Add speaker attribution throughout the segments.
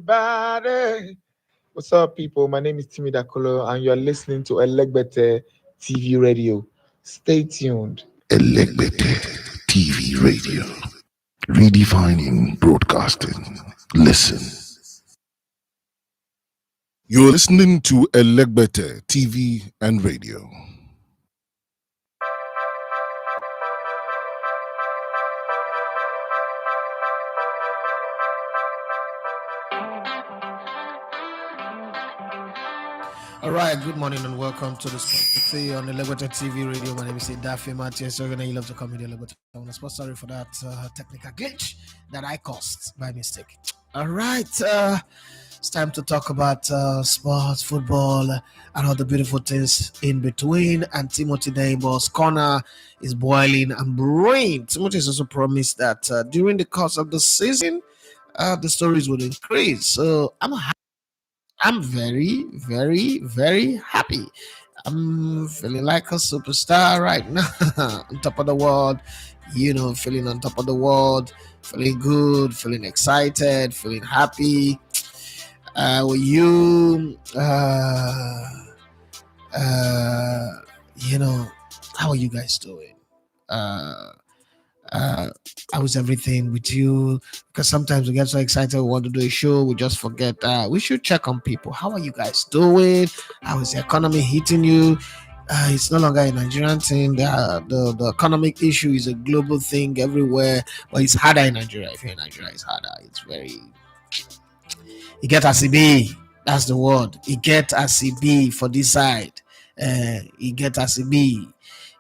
Speaker 1: everybody. What's up, people? My name is Timmy Dakolo, and you're listening to Elegbete TV Radio. Stay tuned.
Speaker 2: Elegbete TV Radio, redefining broadcasting. Listen. You're listening to Elegbete TV and Radio.
Speaker 3: All right, good morning and welcome to the Sports Cafe on Elegbete TV Radio. My name is Daffy Matthias. You love to come with Elegbete. I'm sorry for that technical glitch that I caused by mistake. All right, it's time to talk about sports, football, and all the beautiful things in between. And Timothy Neighbors' corner is boiling and brewing. Timothy has also promised that during the course of the season, the stories would increase. So I'm very, very, very happy. I'm feeling like a superstar right now, on top of the world, feeling on top of the world, feeling good, feeling excited, feeling happy. How are you guys doing? How is everything with you? Because sometimes we get so excited, we want to do a show, we just forget. We should check on people. How are you guys doing? How is the economy hitting you? It's no longer a Nigerian thing. The economic issue is a global thing everywhere, but it's harder in Nigeria. If you're in Nigeria, it's harder. It's very. You get ACB. That's the word. You get ACB for this side. You get ACB.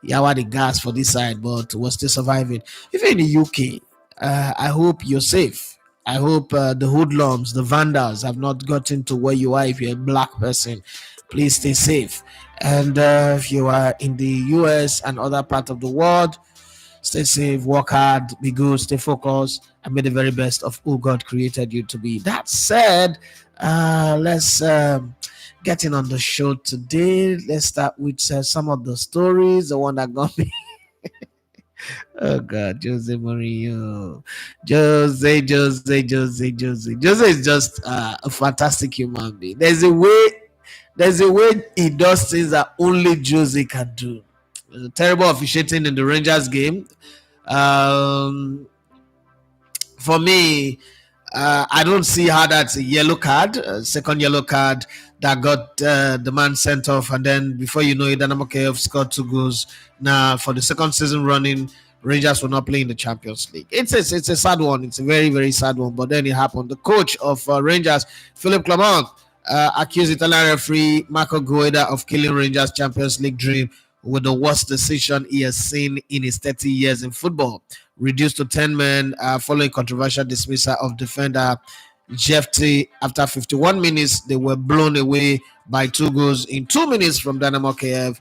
Speaker 3: Yawa the gas for this side, but we're still surviving. If you're in the UK, I hope you're safe. I hope the hoodlums, the vandals have not gotten to where you are. If you're a black person, please stay safe. And if you are in the US and other parts of the world, stay safe, work hard, be good, stay focused, and be the very best of who God created you to be. That said, let's getting on the show today. Let's start with some of the stories. The one that got me. Oh God, Jose Mourinho. Jose is just a fantastic human being. There's a way he does things that only Jose can do. There's a terrible officiating in the Rangers game. For me, I don't see how that's a yellow card, second yellow card that got the man sent off, and then before you know it, Dynamo Kiev scored 2 goals. Now, for the second season running, Rangers will not play in the Champions League. It's a sad one. It's a very, very sad one, but then it happened. The coach of Rangers, Philippe Clement, accused Italian referee Marco Gueda of killing Rangers' Champions League dream with the worst decision he has seen in his 30 years in football. Reduced to 10 men following controversial dismissal of defender Jefty. After 51 minutes, they were blown away by 2 goals in 2 minutes from Dynamo Kiev.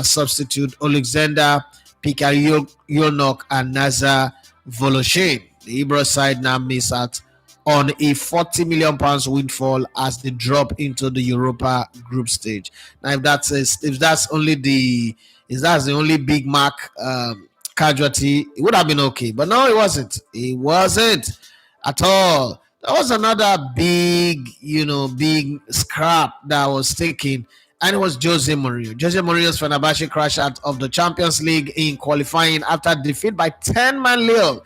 Speaker 3: Substitute Alexander Pikaryonok and Nazar Voloshin. The Ibro side now miss out on a £40 million windfall as they drop into the Europa group stage. Now, if that's the only big mark casualty, it would have been okay, but no, it wasn't. It wasn't at all. There was another big scrap that was taken, and it was Jose Mourinho. Jose Mourinho's Fenerbahce crash out of the Champions League in qualifying after defeat by 10-man Lille,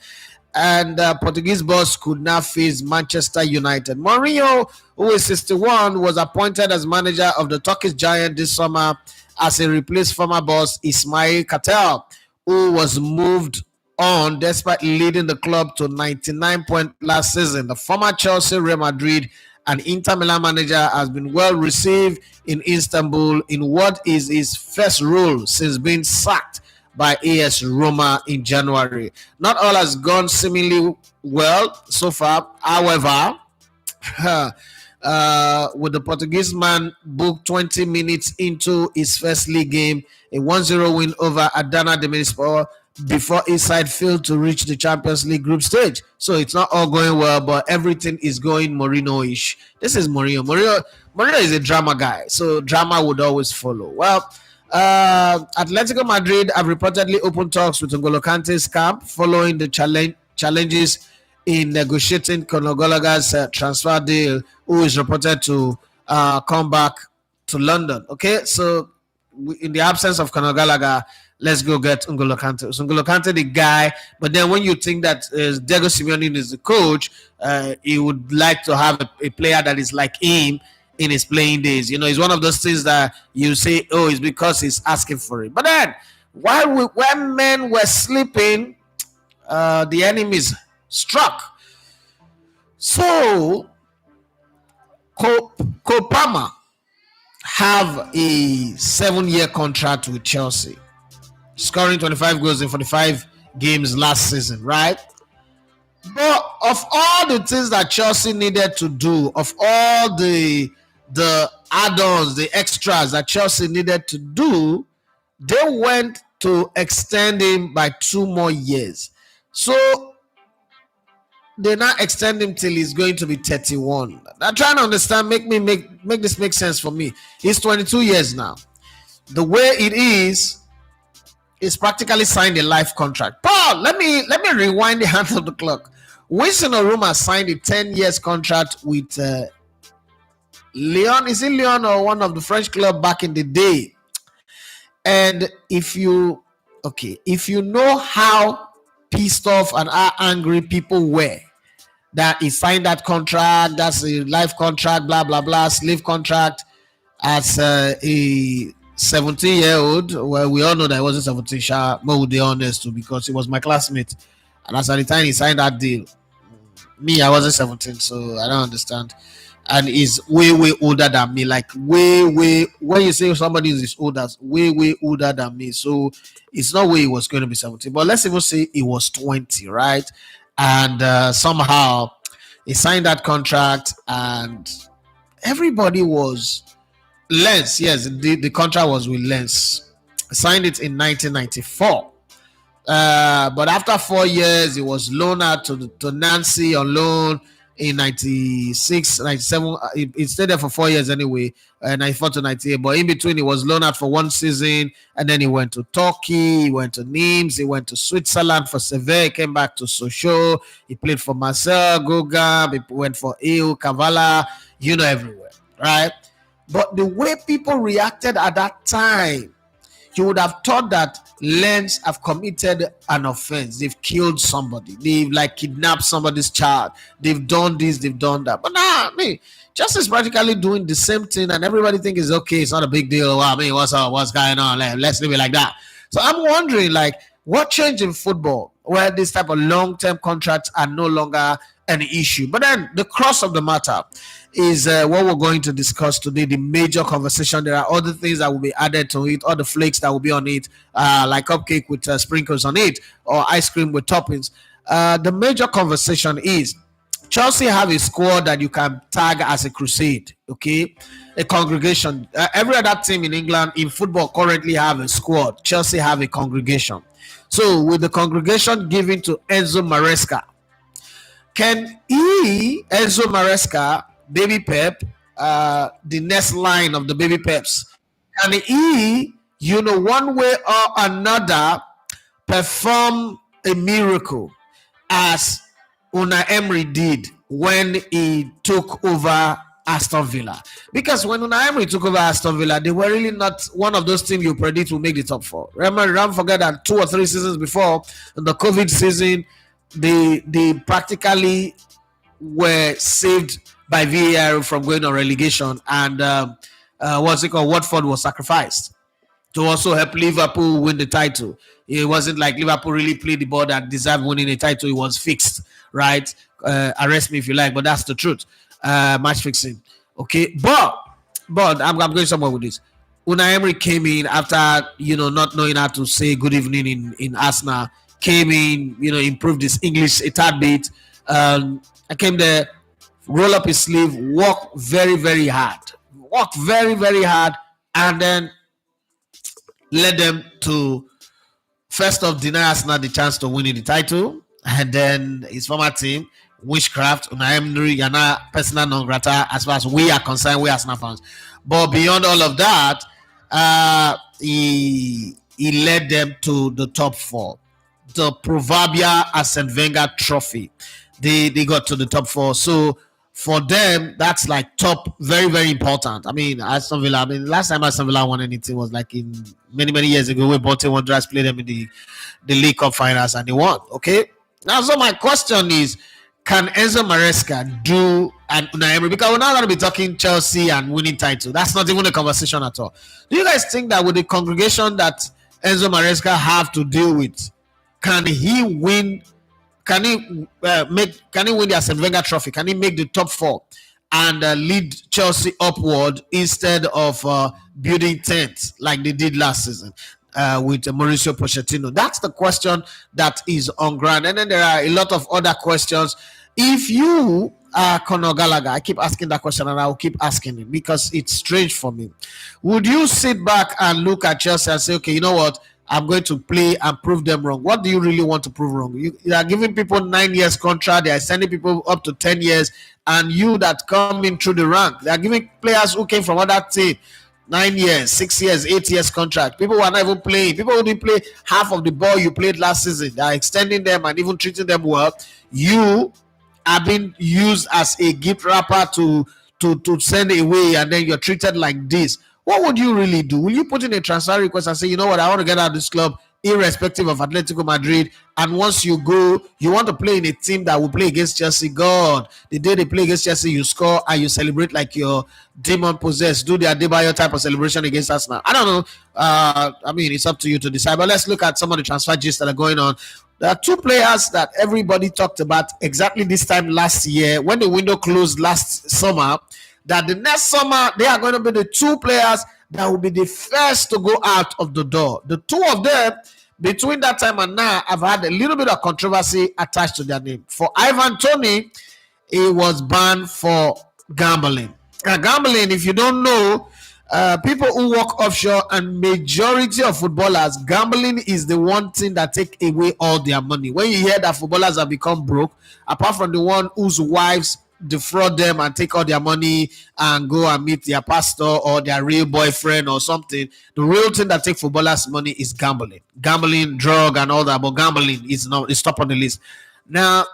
Speaker 3: and Portuguese boss could now face Manchester United. Mourinho, who is 61, was appointed as manager of the Turkish giant this summer as he replaced former boss Ismail Kartal, who was moved on despite leading the club to 99 points last season. The former Chelsea, Real Madrid, and Inter Milan manager has been well received in Istanbul in what is his first role since being sacked by AS Roma in January. Not all has gone seemingly well so far. However, with the Portuguese man booked 20 minutes into his first league game, a 1-0 win over Adana Demirspor, before his side failed to reach the Champions League group stage. So it's not all going well, but everything is going Mourinho-ish. This is Mourinho. Mourinho is a drama guy, so drama would always follow. Well, Atletico Madrid have reportedly opened talks with N'Golo Kante's camp following the challenges in negotiating Conor Gallagher's transfer deal, who is reported to come back to London. Okay, so in the absence of Conor Gallagher, let's go get N'Golo Kante. So N'Golo Kante, the guy, but then when you think that Diego Simeone is the coach, he would like to have a player that is like him in his playing days. You know, it's one of those things that you say, oh, it's because he's asking for it. But then, when men were sleeping, the enemies struck. So, Kopama have a 7-year contract with Chelsea, scoring 25 goals in 45 games last season, right? But of all the things that Chelsea needed to do, of all the add-ons, the extras that Chelsea needed to do, they went to extend him by 2 more years. So they now extend him till he's going to be 31. I'm trying to understand, make this make sense for me. He's 22 years now. The way it is practically signed a life contract. Paul, let me rewind the hands of the clock. Winston Oruma signed a 10 years contract with Lyon. Is it Lyon or one of the French club back in the day? And if you know how pissed off and how angry people were that he signed that contract, that's a life contract, blah blah blah, slave contract, as a 17-year-old. Well, we all know that he wasn't 17, but would be honest too, because he was my classmate, and as at the time he signed that deal, me, I wasn't 17, so I don't understand. And he's way older than me, like way. When you say somebody is older, way older than me, so it's not way he was going to be 17. But let's even say he was 20, right? And somehow he signed that contract, and everybody was Lens. Yes, the contract was with Lens. Signed it in 1994. But after 4 years, he was loaned out to Nancy on loan in 96, 97. He stayed there for 4 years anyway, 94 to 98. But in between, he was loaned out for 1 season, and then he went to Turkey, he went to Nimes, he went to Switzerland for Seville, he came back to Sochaux, he played for Marseille, Gogam, he went for EU, Kavala, everywhere, right? But the way people reacted at that time, you would have thought that Lens have committed an offense. They've killed somebody. They've kidnapped somebody's child. They've done this, they've done that. But just is practically doing the same thing, and everybody think it's okay. It's not a big deal. Well, what's up? What's going on? Let's leave it like that. So I'm wondering, what changed in football where this type of long-term contracts are no longer an issue? But then the crux of the matter is what we're going to discuss today, the major conversation. There are other things that will be added to it, other flakes that will be on it, like cupcake with sprinkles on it, or ice cream with toppings. The major conversation is Chelsea have a squad that you can tag as a crusade, okay? A congregation. Every other team in England in football currently have a squad. Chelsea have a congregation. So with the congregation given to Enzo Maresca, can Enzo Maresca, Baby Pep, the next line of the Baby Peps, can he, one way or another, perform a miracle as Unai Emry did when he took over Aston Villa? Because when Unai Emry took over Aston Villa, they were really not one of those teams you predict will make the top 4. Remember, don't forget that 2 or 3 seasons before, in the COVID season, they practically were saved by VAR from going on relegation, and Watford was sacrificed to also help Liverpool win the title. It wasn't like Liverpool really played the ball that deserved winning a title. It was fixed, right? Arrest me if you like, but that's the truth. Match fixing. Okay, but I'm going somewhere with this. Unai Emry came in after not knowing how to say good evening in Arsenal. Came in, improved his English a tad bit. I came there, roll up his sleeve, work very, very hard. Worked very, very hard, and then led them to first off deny Arsenal the chance to win the title, and then his former team, witchcraft, Unai Emry, Yana, persona non grata as far as we are concerned, we Arsenal fans. But beyond all of that, he led them to the top 4. The proverbial Arsene Wenger trophy. they got to the top 4. So for them, that's like top, very, very important. I mean, Aston Villa, last time Aston Villa won anything was like in many years ago. We Bolton Wanderers played them in the League Cup finals and they won. Okay. Now, so my question is, can Enzo Maresca do an Unai Emry? Because we're not going to be talking Chelsea and winning title. That's not even a conversation at all. Do you guys think that with the congregation that Enzo Maresca have to deal with, can he win? Can he win the Arsene Wenger Trophy? Can he make the top 4 and lead Chelsea upward instead of building 10th like they did last season with Mauricio Pochettino? That's the question that is on ground. And then there are a lot of other questions. If you are Conor Gallagher, I keep asking that question and I will keep asking it because it's strange for me. Would you sit back and look at Chelsea and say, okay, you know what? I'm going to play and prove them wrong. What do you really want to prove wrong? You are giving people 9 years contract. They are sending people up to 10 years. And you that come in through the rank, they are giving players who came from other team 9 years, 6 years, 8 years contract. People who are not even playing. People who didn't play half of the ball you played last season. They are extending them and even treating them well. You are being used as a gift wrapper to send away, and then you're treated like this. What would you really do? Will you put in a transfer request and say, you know what, I want to get out of this club irrespective of Atletico Madrid, and once you go, you want to play in a team that will play against Chelsea? God, the day they play against Chelsea, you score and you celebrate like you're demon possessed. Do the Adebayo type of celebration against Arsenal. I don't know. I mean, it's up to you to decide. But let's look at some of the transfer gists that are going on. There are 2 players that everybody talked about exactly this time last year when the window closed last summer, that the next summer they are going to be the 2 players that will be the first to go out of the door. The 2 of them, between that time and now, have had a little bit of controversy attached to their name. For Ivan Toney, he was banned for gambling. Gambling, if you don't know, people who work offshore and majority of footballers, gambling is the one thing that take away all their money. When you hear that footballers have become broke, apart from the one whose wives defraud them and take all their money and go and meet their pastor or their real boyfriend or something, the real thing that take footballers money is gambling, drug and all that. But gambling is top on the list. Now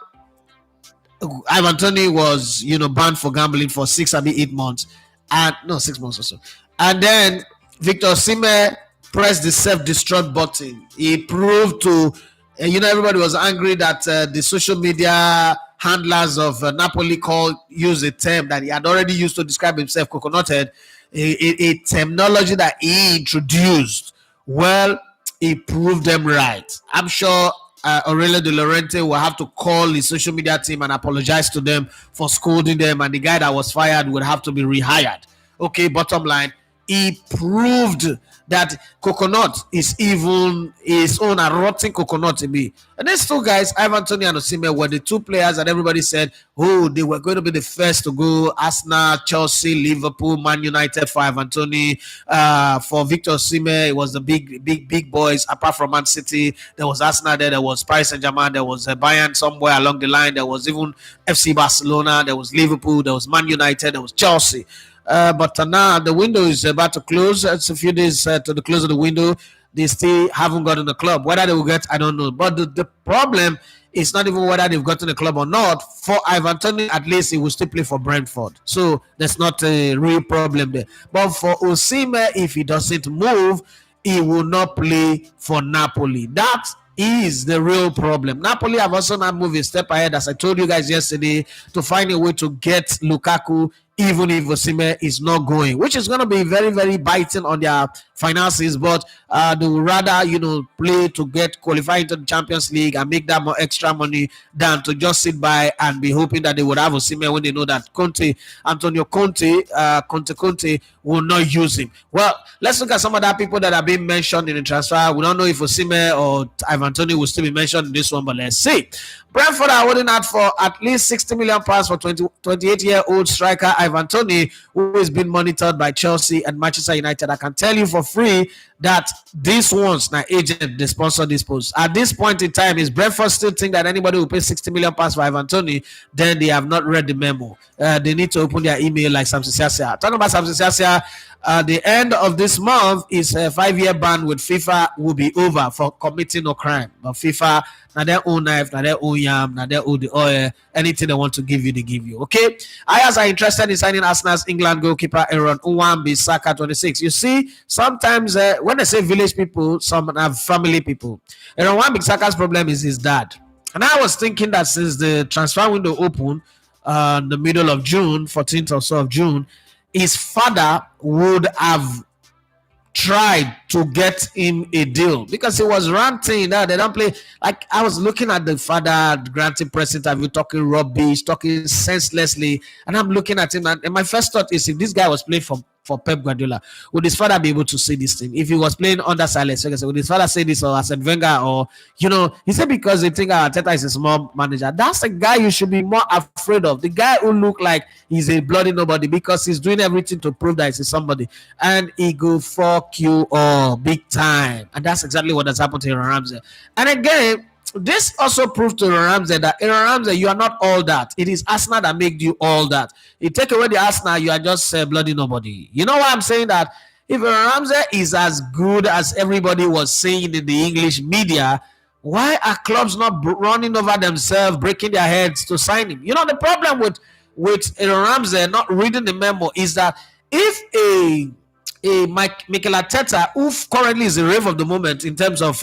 Speaker 3: Ivan Toney was banned for gambling for 6 or 8 months, and no, 6 months or so. And then Victor Osimhen pressed the self-destruct button. He proved to everybody was angry that the social media handlers of Napoli used a term that he had already used to describe himself, coconut head, a terminology that he introduced. Well, he proved them right. I'm sure Aurelio De Laurentiis will have to call his social media team and apologize to them for scolding them, and the guy that was fired would have to be rehired. Okay, bottom line, he proved that coconut is even his own a rotten coconut to me. And these 2 guys, Ivan Toney and Osimhen, were the 2 players that everybody said, oh, they were going to be the first to go. Arsenal, Chelsea, Liverpool, Man United for Ivan Toney. For Victor Osimhen, it was the big boys. Apart from Man City, there was Arsenal there was Paris Saint-Germain, there was Bayern somewhere along the line, there was even FC Barcelona, there was Liverpool, there was Man United, there was Chelsea. But now the window is about to close. It's a few days to the close of the window. They still haven't gotten the club. Whether they will get, I don't know. But the problem is not even whether they've gotten the club or not. For Ivan Toney, at least he will still play for Brentford. So there's not a real problem there. But for Osimhen, if he doesn't move, he will not play for Napoli. That is the real problem. Napoli have also now moved a step ahead, as I told you guys yesterday, to find a way to get Lukaku, even if Osimhen is not going, which is going to be very, very biting on their finances. But they would rather, play to get qualified into the Champions League and make that more extra money than to just sit by and be hoping that they would have Osimhen when they know that Antonio Conte will not use him. Well, let's look at some of the people that are being mentioned in the transfer. We don't know if Osimhen or Ivan Toney will still be mentioned in this one, but let's see. Brentford are holding out for at least £60 million for 28-year-old striker Ivan Toney, who is being monitored by Chelsea and Manchester United. I can tell you for free that these ones now agent they sponsor this post. At this point in time, is Brentford still think that anybody will pay 60 million pounds for Ivan Toney? Then they have not read the memo. They need to open their email like Samson Siasia. Talking about Samson Siasia, the end of this month is a 5-year ban with FIFA will be over for committing no crime. But FIFA, now their own knife, now their own yam, now their own the oil, anything they want to give you, they give you. Okay, Ayers are interested in signing Arsenal's England goalkeeper Aaron Wan-Bissaka 26. You see, sometimes when I say village people, some have family people. Aaron Wan-Bissaka's problem is his dad. And I was thinking that since the transfer window opened in the middle of June, 14th or so of June, his father would have tried to get him a deal because he was ranting that they don't play. Like, I was looking at the father granting press interview, talking rubbish, talking senselessly, and I'm looking at him, and my first thought is, if this guy was playing for Pep Guardiola, would his father be able to say this thing? If he was playing under silence, would his father say this, or Arsene Wenger, or he said because they think Arteta is a small manager. That's the guy you should be more afraid of. The guy who look like he's a bloody nobody because he's doing everything to prove that he's somebody, and he go fuck you all big time. And that's exactly what has happened to Aaron Ramsey. And again, this also proves to Aaron Ramsey that Aaron Ramsey, you are not all that. It is Arsenal that made you all that. You take away the Arsenal, you are just bloody nobody. You know why I'm saying that? If Aaron Ramsey is as good as everybody was saying in the English media, why are clubs not running over themselves, breaking their heads to sign him? The problem with Aaron Ramsey not reading the memo is that if a Mikel Arteta, who currently is the rave of the moment in terms of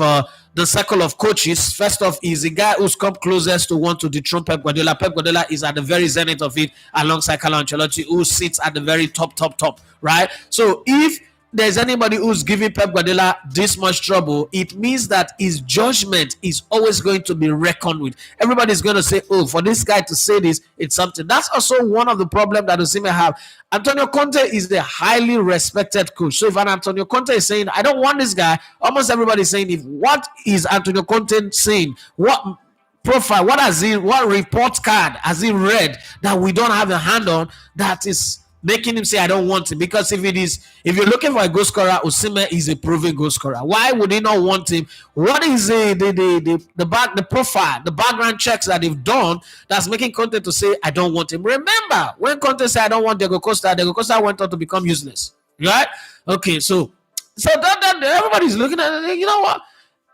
Speaker 3: the circle of coaches, first off, is the guy who's come closest to want to dethrone Pep Guardiola. Pep Guardiola is at the very zenith of it, alongside Carlo Ancelotti, who sits at the very top, right? So if there's anybody who's giving Pep Guardiola this much trouble, it means that his judgment is always going to be reckoned with. Everybody's going to say, oh, for this guy to say this, it's something. That's also one of the problems that Osimhen have. Antonio Conte is a highly respected coach. So if an Antonio Conte is saying, I don't want this guy, almost everybody is saying, what is Antonio Conte saying? What profile, what report card has he read that we don't have a hand on that is making him say I don't want him? Because if you're looking for a goal scorer, Osimhen is a proven goal scorer. Why would he not want him? What is the profile, the background checks that they've done that's making Conte to say I don't want him? Remember when Conte said I don't want Diego Costa went on to become useless, right? Okay, so that everybody's looking at it. You know what?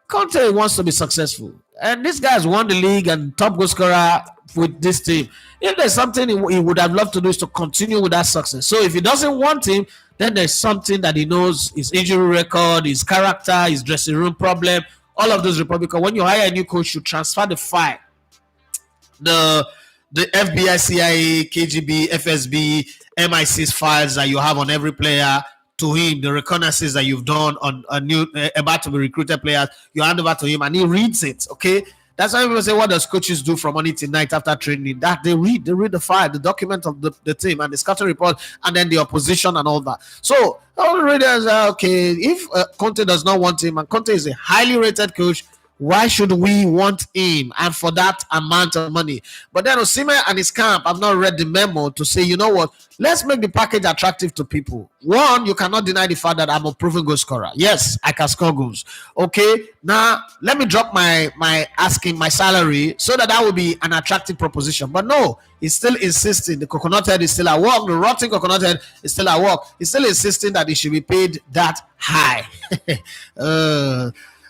Speaker 3: Conte wants to be successful, and this guy's won the league and top goal scorer with this team. If there's something he would have loved to do is to continue with that success. So if he doesn't want him, then there's something that he knows: his injury record, his character, his dressing room problem, all of those. Because when you hire a new coach, you transfer the file, the FBI, CIA, KGB, FSB, MI6 files that you have on every player to him, the reconnaissance that you've done on a new about to be recruited players, you hand over to him and he reads it. Okay, that's why people say, what does coaches do from morning till night after training? That they read the file, the document of the team and the scouting report, and then the opposition and all that. So all the readers are okay. If Conte does not want him, and Conte is a highly rated coach, why should we want him and for that amount of money? But then Osimhen and his camp have not read the memo to say, you know what, let's make the package attractive to people. One, you cannot deny the fact that I'm a proven goal scorer. Yes, I can score goals. Okay, now let me drop my salary so that will be an attractive proposition. But no, he's still insisting. The coconut head is still at work. The rotten coconut head is still at work. He's still insisting that he should be paid that high.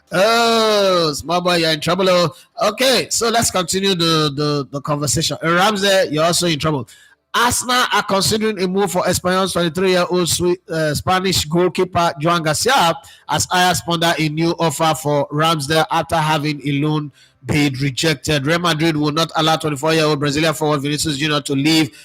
Speaker 3: Oh, small boy, you're in trouble. Okay, so let's continue the conversation. Ramsey, you're also in trouble. Arsenal are considering a move for Espanyol's 23-year-old Spanish goalkeeper Joan Garcia as Ayers ponder a new offer for Ramsey after having a loan bid rejected. Real Madrid will not allow 24-year-old Brazilian forward Vinicius Jr. to leave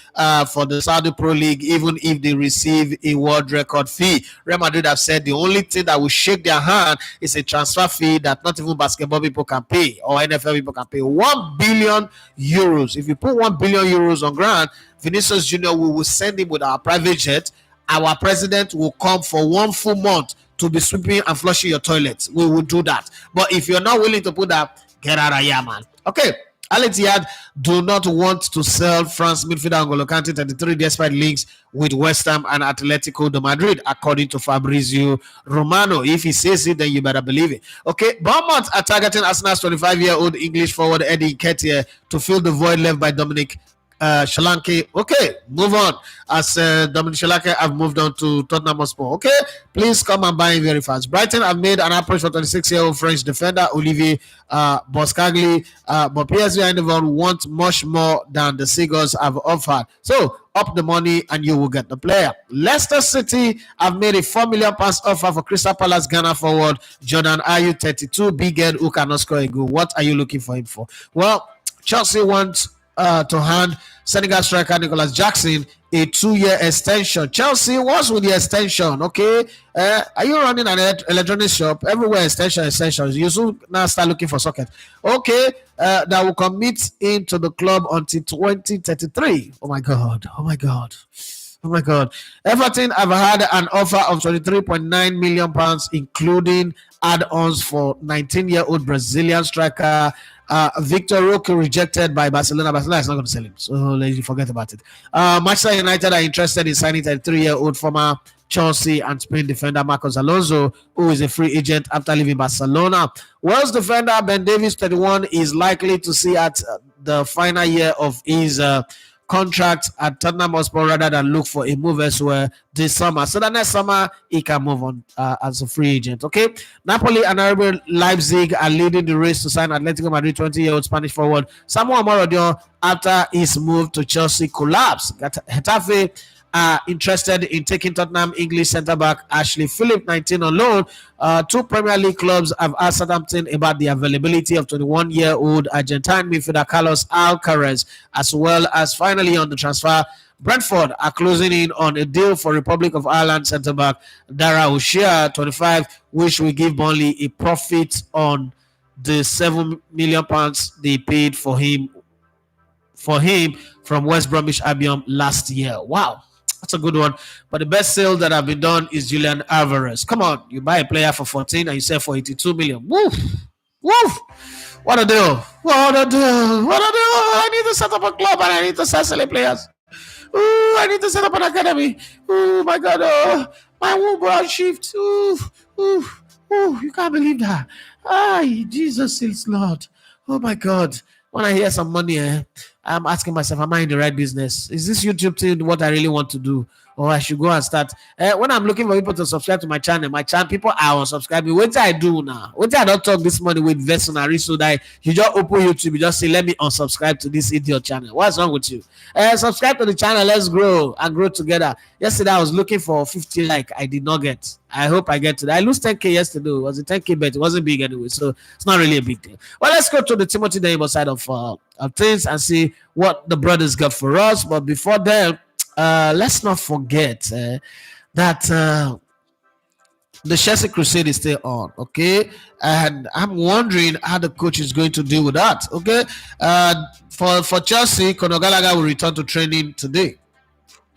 Speaker 3: for the Saudi Pro League, even if they receive a world record fee. Real Madrid have said the only thing that will shake their hand is a transfer fee that not even basketball people can pay or NFL people can pay. 1 billion euros. If you put 1 billion euros on ground, Vinicius Jr. we will send him with our private jet. Our president will come for 1 full month to be sweeping and flushing your toilets. We will do that. But if you're not willing to put that, get out of here, man. Okay. Al Ittihad do not want to sell France midfielder N'Golo Kante 33 despite links with West Ham and Atletico de Madrid, according to Fabrizio Romano. If he says it, then you better believe it. Okay, Bournemouth are targeting Arsenal's 25-year-old English forward Eddie Nketiah to fill the void left by Dominic Solanke. Okay, move on. As Dominic Solanke have moved on to Tottenham Hotspur. Okay, please come and buy him very fast. Brighton have made an approach for 26-year-old French defender Olivier Boscagli, but PSV Eindhoven want much more than the Seagulls have offered. So up the money and you will get the player. Leicester City have made a £4 million offer for Crystal Palace Ghana forward Jordan Ayew, 32, big head who cannot score a goal. What are you looking for him for? Well, Chelsea wants to hand Senegal striker Nicholas Jackson a 2-year extension. Chelsea, what's with the extension? Okay, are you running an electronic shop? Everywhere extensions. You soon now start looking for socket. Okay, that will commit into the club until 2033. Oh my god. Everton have had an offer of £23.9 million, including add-ons for 19-year-old Brazilian striker Victor Roque, rejected by Barcelona. Barcelona is not going to sell him, so let's forget about it. Manchester United are interested in signing 33-year-old former Chelsea and Spain defender Marcos Alonso, who is a free agent after leaving Barcelona. Wales defender Ben Davies, 31, is likely to see at the final year of his contract at Tottenham Hotspur rather than look for a move elsewhere this summer. So the next summer he can move on as a free agent. Okay, Napoli and RB Leipzig are leading the race to sign Atletico Madrid 20-year-old Spanish forward Samuel Amorodio after his move to Chelsea collapsed. Getafe are interested in taking Tottenham English centre-back Ashley Phillips, 19, on loan. Two Premier League clubs have asked Southampton about the availability of 21-year-old Argentine midfielder Carlos Alcaraz, as well as finally on the transfer, Brentford are closing in on a deal for Republic of Ireland centre-back Dara O'Shea, 25, which will give Burnley a profit on the £7 million they paid for him from West Bromwich Albion last year. Wow. That's a good one. But the best sale that have been done is Julian Alvarez. Come on, you buy a player for 14 and you sell for 82 million. Woof! Woof! What a deal! What a deal! I need to set up a club and I need to sell silly players. Ooh, I need to set up an academy. Oh my god, my womb brown shift. Ooh, you can't believe that. Ay, Jesus is Lord. Oh my god. When I hear some money, I'm asking myself, am I in the right business? Is this YouTube thing what I really want to do? Or I should go and start? When I'm looking for people to subscribe to my channel, people are unsubscribing. What do I do now? What do I don't talk this money with Versonary so that you just open YouTube, you just say, let me unsubscribe to this idiot channel. What's wrong with you? Subscribe to the channel. Let's grow and grow together. Yesterday, I was looking for 50 like I did not get. I hope I get to that. I lose 10K yesterday. It was a 10K bet. It wasn't big anyway, so it's not really a big deal. Well, let's go to the Timothy Daniel side of things and see what the brothers got for us. But before then, let's not forget that the Chelsea Crusade is still on, okay? And I'm wondering how the coach is going to deal with that, okay? For Chelsea, Conor Gallagher will return to training today,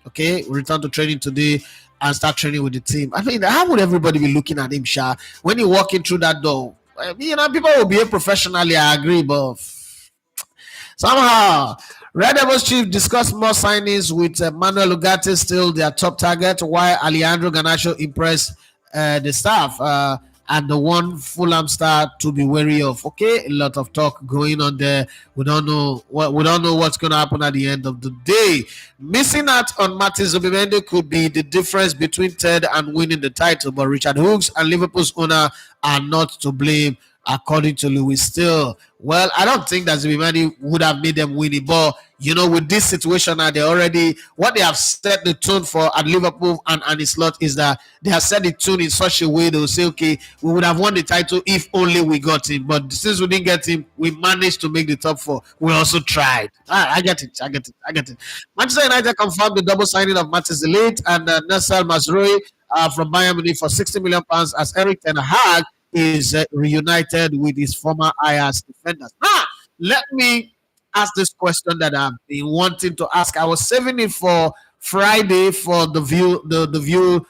Speaker 3: okay? Return to training today and start training with the team. I mean, how would everybody be looking at him, Sha, when you walk in through that door? You know, people will behave professionally, I agree, but somehow Red Devils chief discussed more signings with Manuel Ugarte still their top target, while Alejandro Garnacho impressed the staff and the one Fulham star to be wary of. Okay, a lot of talk going on there. We don't know what's going to happen at the end of the day. Missing out on Martin Zubimendi could be the difference between third and winning the title, but Richard Hughes and Liverpool's owner are not to blame, according to Louis Steele. Well, I don't think that Zubimendi would have made them win it, but you know, with this situation now, what they have set the tone for at Liverpool and Arne Slot is that they have set the tune in such a way they'll say, okay, we would have won the title if only we got him. But since we didn't get him, we managed to make the top four. We also tried. I get it. Manchester United confirmed the double signing of Matis Elite and Nassar Mazraoui from Bayern Munich for £60 million as Erik ten Hag is reunited with his former Ajax defenders. Now, let me ask this question that I've been wanting to ask. I was saving it for Friday for the view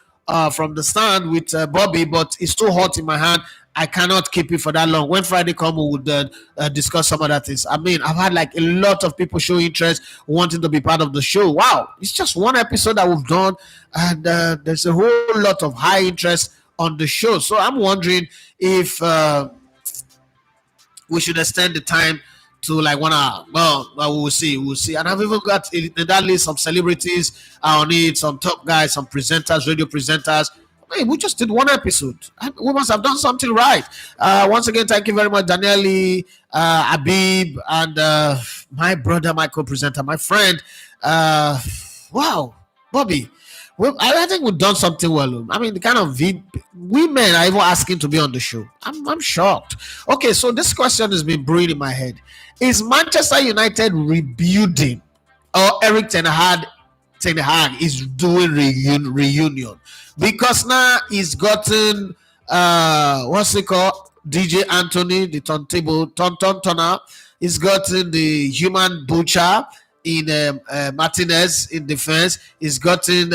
Speaker 3: from the stand with Bobby, but it's too hot in my hand I cannot keep it for that long. When Friday come, we would discuss some other things. I mean, I've had like a lot of people show interest, wanting to be part of the show. Wow, it's just one episode that we've done, and there's a whole lot of high interest on the show. So I'm wondering if we should extend the time to like 1 hour. Well, we'll see. We'll see. And I've even got in that list some celebrities on it, some top guys, some presenters, radio presenters. Hey, we just did one episode. We must have done something right. Once again, thank you very much, Daniele, Abib, and my brother, my co-presenter, my friend. Wow, Bobby. Well, I think we've done something well. I mean, the kind of women are even asking to be on the show. I'm shocked. Okay, so this question has been brewing in my head. Is Manchester United rebuilding, or Eric Ten Hag is doing reunion? Because now he's gotten what's it called? DJ Anthony, the turntable turner. He's gotten the human butcher in Martinez in defense. He's gotten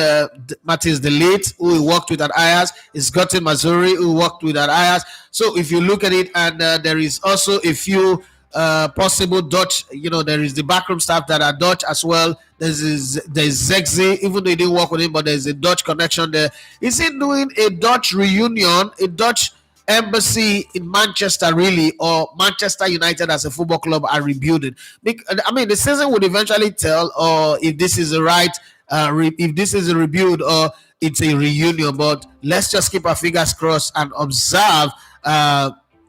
Speaker 3: Martins Delete, who he worked with at Ajax. He's gotten Mazuri, who worked with at Ajax. So if you look at it, and there is also a few possible Dutch, there is the backroom staff that are Dutch as well. There's Zegzi, even though he didn't work with him, but there's a Dutch connection there. Is he doing a Dutch reunion, a Dutch embassy in Manchester, really, or Manchester United as a football club are rebuilding? I mean, the season would eventually tell, or if this is the right, if this is a rebuild or it's a reunion. But let's just keep our fingers crossed and observe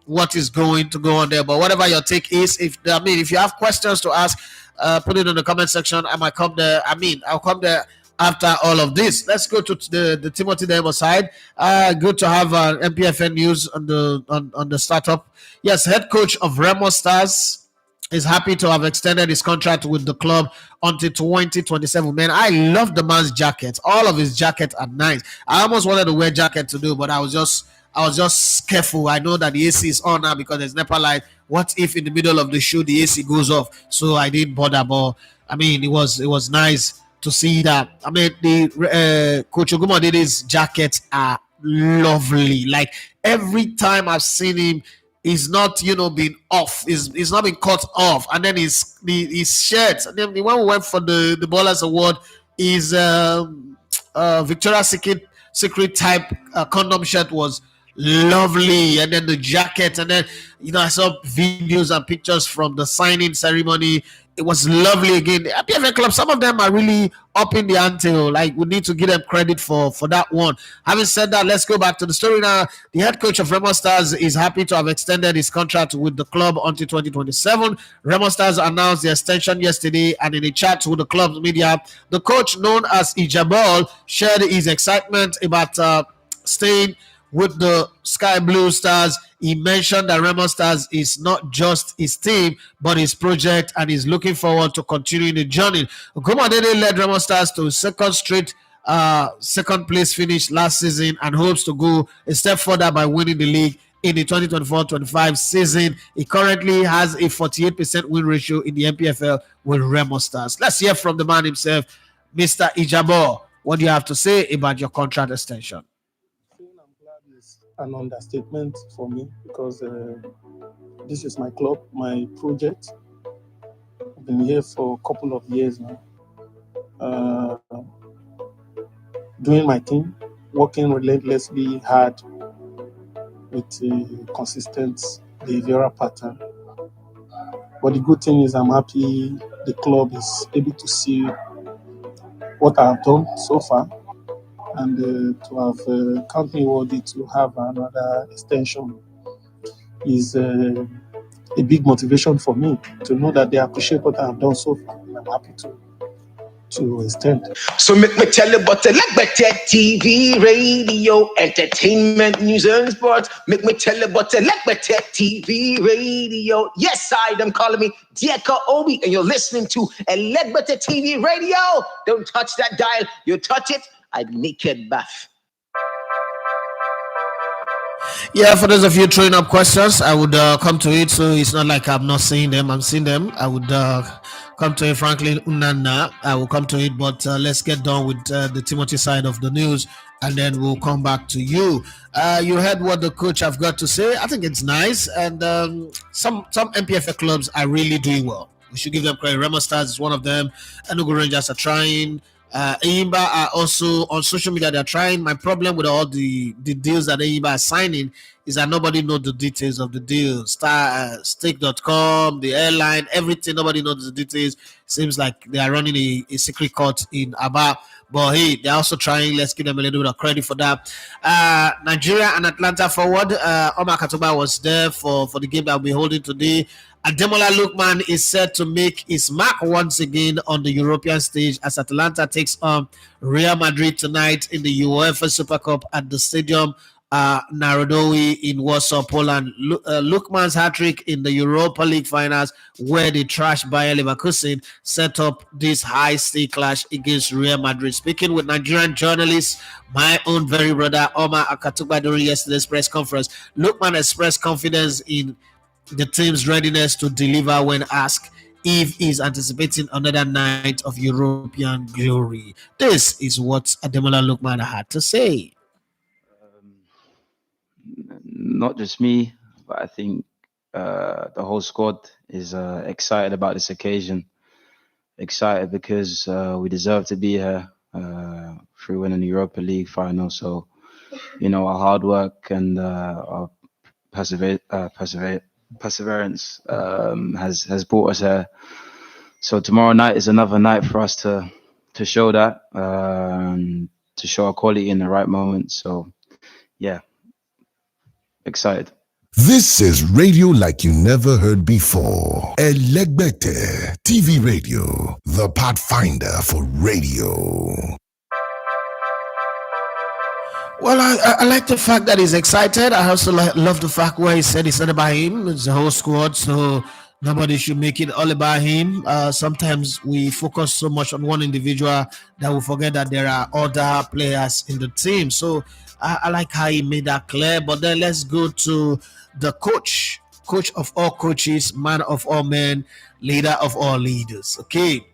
Speaker 3: what is going to go on there. But whatever your take is, if you have questions to ask, put it in the comment section. I might come there. I'll come there after all of this. Let's go to the Timothy Demo side. Good to have NPFL news on the startup. Yes, head coach of Remo Stars is happy to have extended his contract with the club until 2027. Man, I love the man's jacket. All of his jackets are nice. I almost wanted to wear jacket to do, but I was just careful. I know that the AC is on now because there's NEPA light. What if in the middle of the show the AC goes off? So I didn't bother. But I mean, it was nice to see that. I mean, the Coach Ogumodede's jackets are lovely. Like every time I've seen him, he's not been off. He's not been cut off. And then his shirt. And then when we went for the Ballers Award, his Victoria's Secret type condom shirt was lovely, and then the jacket, and then I saw videos and pictures from the signing ceremony. It was lovely again. The PFL club, some of them are really up in the ante. Like, we need to give them credit for that one. Having said that, let's go back to the story now. The head coach of Remo Stars is happy to have extended his contract with the club until 2027. Remo Stars announced the extension yesterday, and in a chat with the club's media, the coach, known as Ijabal, shared his excitement about staying with the Sky Blue Stars. He mentioned that Remo Stars is not just his team, but his project, and he's looking forward to continuing the journey. Ogumadede led Remo Stars to second place finish last season and hopes to go a step further by winning the league in the 2024-25 season. He currently has a 48% win ratio in the NPFL with Remo Stars. Let's hear from the man himself, Mr. Ijabo. What do you have to say about your contract extension?
Speaker 4: An understatement for me, because this is my club, my project. I've been here for a couple of years now, doing my thing, working relentlessly hard with a consistent behavioral pattern. But the good thing is I'm happy the club is able to see what I've done so far, and to have count me worthy to have another extension is a big motivation for me to know that they appreciate what I have done so far. I'm happy to extend.
Speaker 5: So make me tell you about the Legbete TV, radio, entertainment, news and sports. Make me tell you about the Legbete TV, radio. Yes, I'm calling me Dieka Obi, and you're listening to a Legbete TV radio. Don't touch that dial. You touch it, I'd make it bath.
Speaker 3: Yeah, for those of you throwing up questions, I would come to it. So it's not like I'm not seeing them. I'm seeing them. I would come to it. Franklin Unana, I will come to it. But let's get done with the Timothy side of the news, and then we'll come back to you. You heard what the coach have got to say. I think it's nice, and some NPFL clubs are really doing well. We should give them credit. Remo Stars is one of them. Enugu Rangers are trying. Eimba are also on social media. They're trying. My problem with all the deals that Eimba are signing is that nobody knows the details of the deal. Stake.com, the airline, everything. Nobody knows the details. Seems like they are running a secret court in Aba. But hey, they're also trying. Let's give them a little bit of credit for that. Nigeria and Atlanta forward. Omar Katuba was there for the game that we'll be holding today. Ademola Lookman is set to make his mark once again on the European stage as Atalanta takes on Real Madrid tonight in the UEFA Super Cup at the Stadium Narodowi in Warsaw, Poland. Lookman's hat-trick in the Europa League finals, where they trashed Bayer Leverkusen, set up this high-stake clash against Real Madrid. Speaking with Nigerian journalists, my own very brother Omar Akatuba during yesterday's press conference, Lookman expressed confidence in the team's readiness to deliver when asked if he's anticipating another night of European glory. This is what Ademola Lookman had to say.
Speaker 6: Not just me, but I think the whole squad is excited about this occasion. Excited because we deserve to be here through winning the Europa League final. So, our hard work and our perseverance has brought us here. So tomorrow night is another night for us to show that, to show our quality in the right moment. So, yeah, excited.
Speaker 2: This is radio like you never heard before. Elegbete TV Radio, the pathfinder for radio.
Speaker 3: Well, I like the fact that he's excited. I also love the fact where he said it's not about him, it's the whole squad, so nobody should make it all about him. Sometimes we focus so much on one individual that we forget that there are other players in the team. So I like how he made that clear. But then let's go to the coach of all coaches, man of all men, leader of all leaders. Okay.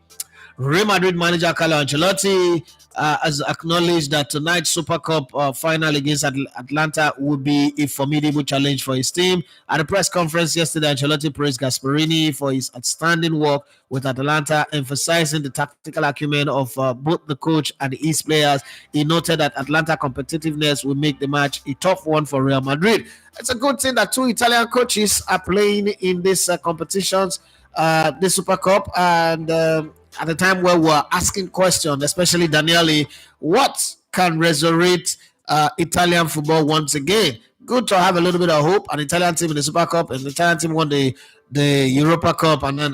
Speaker 3: Real Madrid manager Carlo Ancelotti has acknowledged that tonight's Super Cup final against Atlanta will be a formidable challenge for his team. At a press conference yesterday, Ancelotti praised Gasperini for his outstanding work with Atlanta, emphasizing the tactical acumen of both the coach and his players. He noted that Atlanta competitiveness will make the match a tough one for Real Madrid. It's a good thing that two Italian coaches are playing in these competitions, the Super Cup, and at the time where we're asking questions, especially Daniele, what can resurrect Italian football once again? Good to have a little bit of hope. An Italian team in the Super Cup, an Italian team won the Europa Cup, and then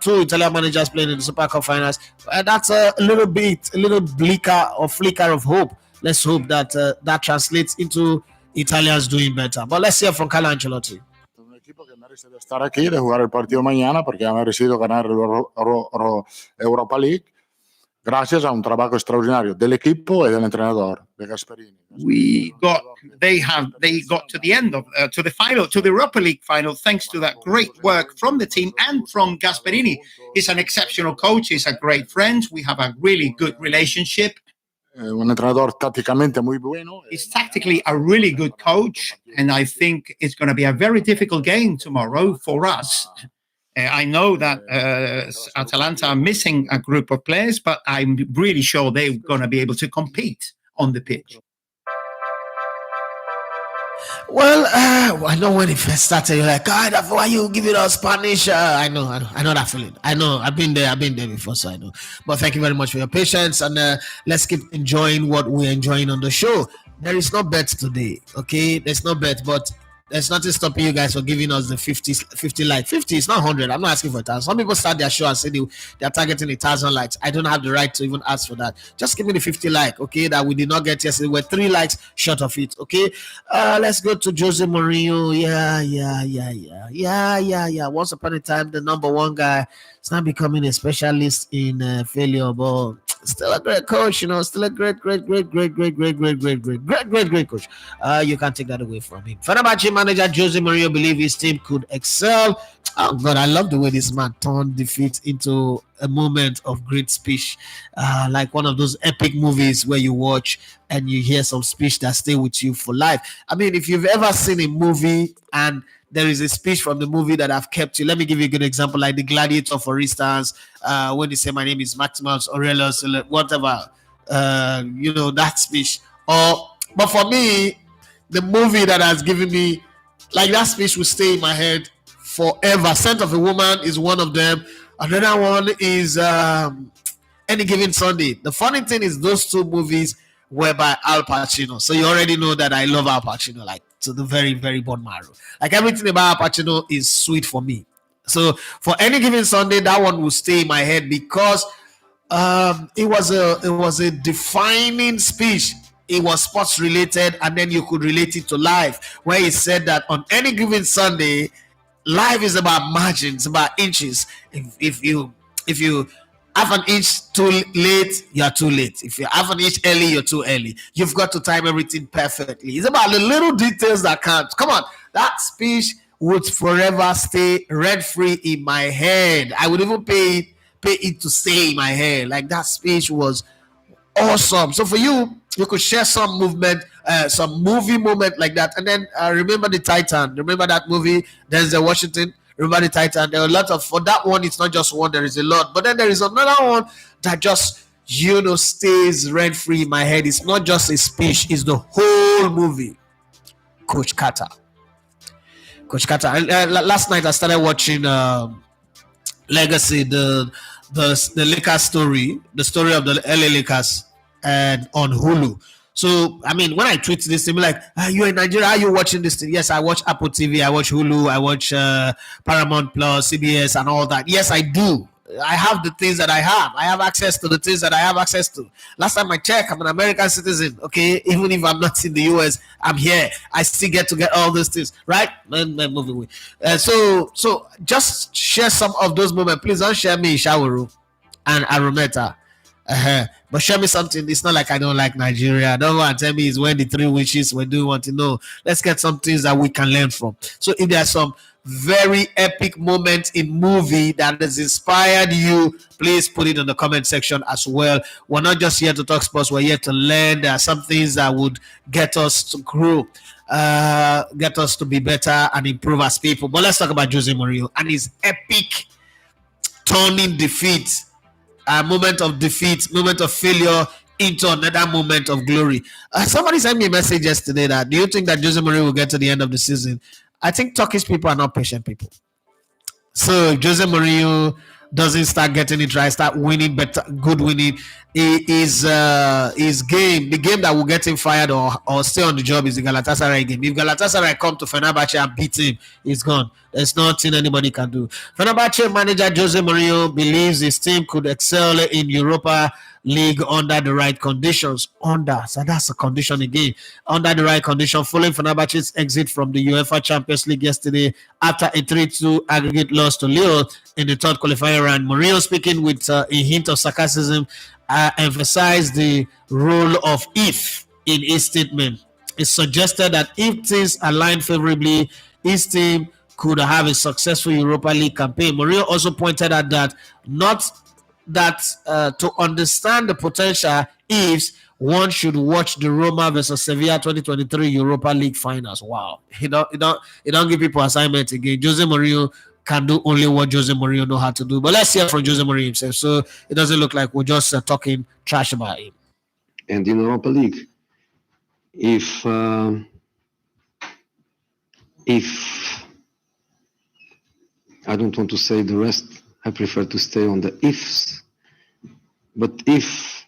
Speaker 3: two Italian managers playing in the Super Cup finals. That's a little bleaker or flicker of hope. Let's hope that that translates into Italians doing better. But let's hear from Carlo Ancelotti.
Speaker 7: Un equipo que merece de estar aquí, de jugar el partido mañana, porque ha merecido ganar Europa League, gracias a un trabajo extraordinario del equipo y del entrenador, de Gasperini.
Speaker 8: They got to the end of to the Europa League final, thanks to that great work from the team and from Gasperini. He's an exceptional coach. He's a great friend. We have a really good relationship.
Speaker 7: Un entrenador tácticamente muy bueno.
Speaker 8: He's tactically a really good coach, and I think it's going to be a very difficult game tomorrow for us. I know that Atalanta are missing a group of players, but I'm really sure they're going to be able to compete on the pitch.
Speaker 3: Well, I know when it first started, you're like, God, why are you giving us Spanish? I know that feeling. I know, I've been there before, so I know. But thank you very much for your patience, and let's keep enjoying what we're enjoying on the show. There is no bet today, okay? There's no bet, but there's nothing stopping you guys for giving us the 50 like 50. It's not 100. I'm not asking for 1,000. Some people start their show and say they're targeting 1,000 likes. I don't have the right to even ask for that. Just give me the 50 like, okay, that we did not get yesterday. We're 3 likes short of it, okay? Let's go to Jose Mourinho. Yeah. Once upon a time, the number one guy is not becoming a specialist in failure, but still a great coach, you know, still a great coach. You can't take that away from him. Fenerbahce manager Jose Mourinho believes his team could excel. Oh God, I love the way this man turned defeat into a moment of great speech, like one of those epic movies where you watch and you hear some speech that stay with you for life. I mean, if you've ever seen a movie and there is a speech from the movie that have kept you. Let me give you a good example, like The Gladiator, for instance, when they say, my name is Maximus Aurelius, whatever, you know, that speech. But for me, the movie that has given me, like, that speech will stay in my head forever. Scent of a Woman is one of them. Another one is Any Given Sunday. The funny thing is those 2 movies were by Al Pacino. So you already know that I love Al Pacino, like, to the very, very bone marrow. Like, everything about Al Pacino is sweet for me. So for Any Given Sunday, that one will stay in my head because it was a defining speech. It was sports related, and then you could relate it to life, where he said that on any given Sunday, life is about margins, about inches. If you have an inch too late, you're too late. If you have an inch early, you're too early. You've got to time everything perfectly. It's about the little details that count. Come on, that speech would forever stay rent-free in my head. I would even pay it to stay in my head. Like, that speech was awesome. So for you could share some movement, some movie moment like that. And then remember the Titan. Remember that movie, Denzel Washington? Remember the Titan? There are a lot of, for that one, it's not just one, there is a lot. But then there is another one that just, you know, stays rent-free in my head. It's not just a speech, it's the whole movie. Coach Carter. Last night I started watching Legacy, the Lakers story, the story of the LA Lakers, and on Hulu. So, I mean, when I tweet this, they be like, you're in Nigeria, are you watching this thing? Yes, I watch Apple TV, I watch Hulu, I watch Paramount Plus, CBS, and all that. Yes, I do. I have the things that I have. I have access to the things that I have access to. Last time I checked, I'm an American citizen, okay? Even if I'm not in the US, I'm here. I still get to get all those things, right? Moving away. So just share some of those moments. Please don't share me Shawaru and Arometa. But share me something. It's not like I don't like Nigeria. Don't want to tell me it's when the 3 witches were doing what to know. Let's get some things that we can learn from. So if there's some very epic moment in movie that has inspired you, please put it in the comment section as well. We're not just here to talk sports, we're here to learn. There are some things that would get us to grow, get us to be better and improve as people. But let's talk about Jose Mourinho and his epic turning defeat, moment of defeat, moment of failure into another moment of glory. Somebody sent me a message yesterday that, do you think that Jose Mourinho will get to the end of the season? I think Turkish people are not patient people. So if Jose Mourinho doesn't start getting it right, start winning better, good winning, his game, the game that will get him fired or stay on the job is the Galatasaray game. If Galatasaray come to Fenerbahce and beat him, he's gone. There's nothing anybody can do. Fenerbahce manager Jose Mourinho believes his team could excel in Europa League under the right conditions. So that's a condition again. Under the right condition, following Fenerbahce's exit from the UEFA Champions League yesterday after a 3-2 aggregate loss to Lille in the third qualifying round. Mourinho, speaking with a hint of sarcasm, emphasized the role of if in his statement. It suggested that if things align favorably, his team could have a successful Europa League campaign. Mourinho also pointed out that to understand the potential ifs, one should watch the Roma versus Sevilla 2023 Europa League finals. Wow. He don't give people assignment again. Jose Mourinho can do only what Jose Mourinho know how to do. But let's hear from Jose Mourinho himself. So it doesn't look like we're just talking trash about him.
Speaker 9: And in Europa League, if I don't want to say the rest, I prefer to stay on the ifs. But if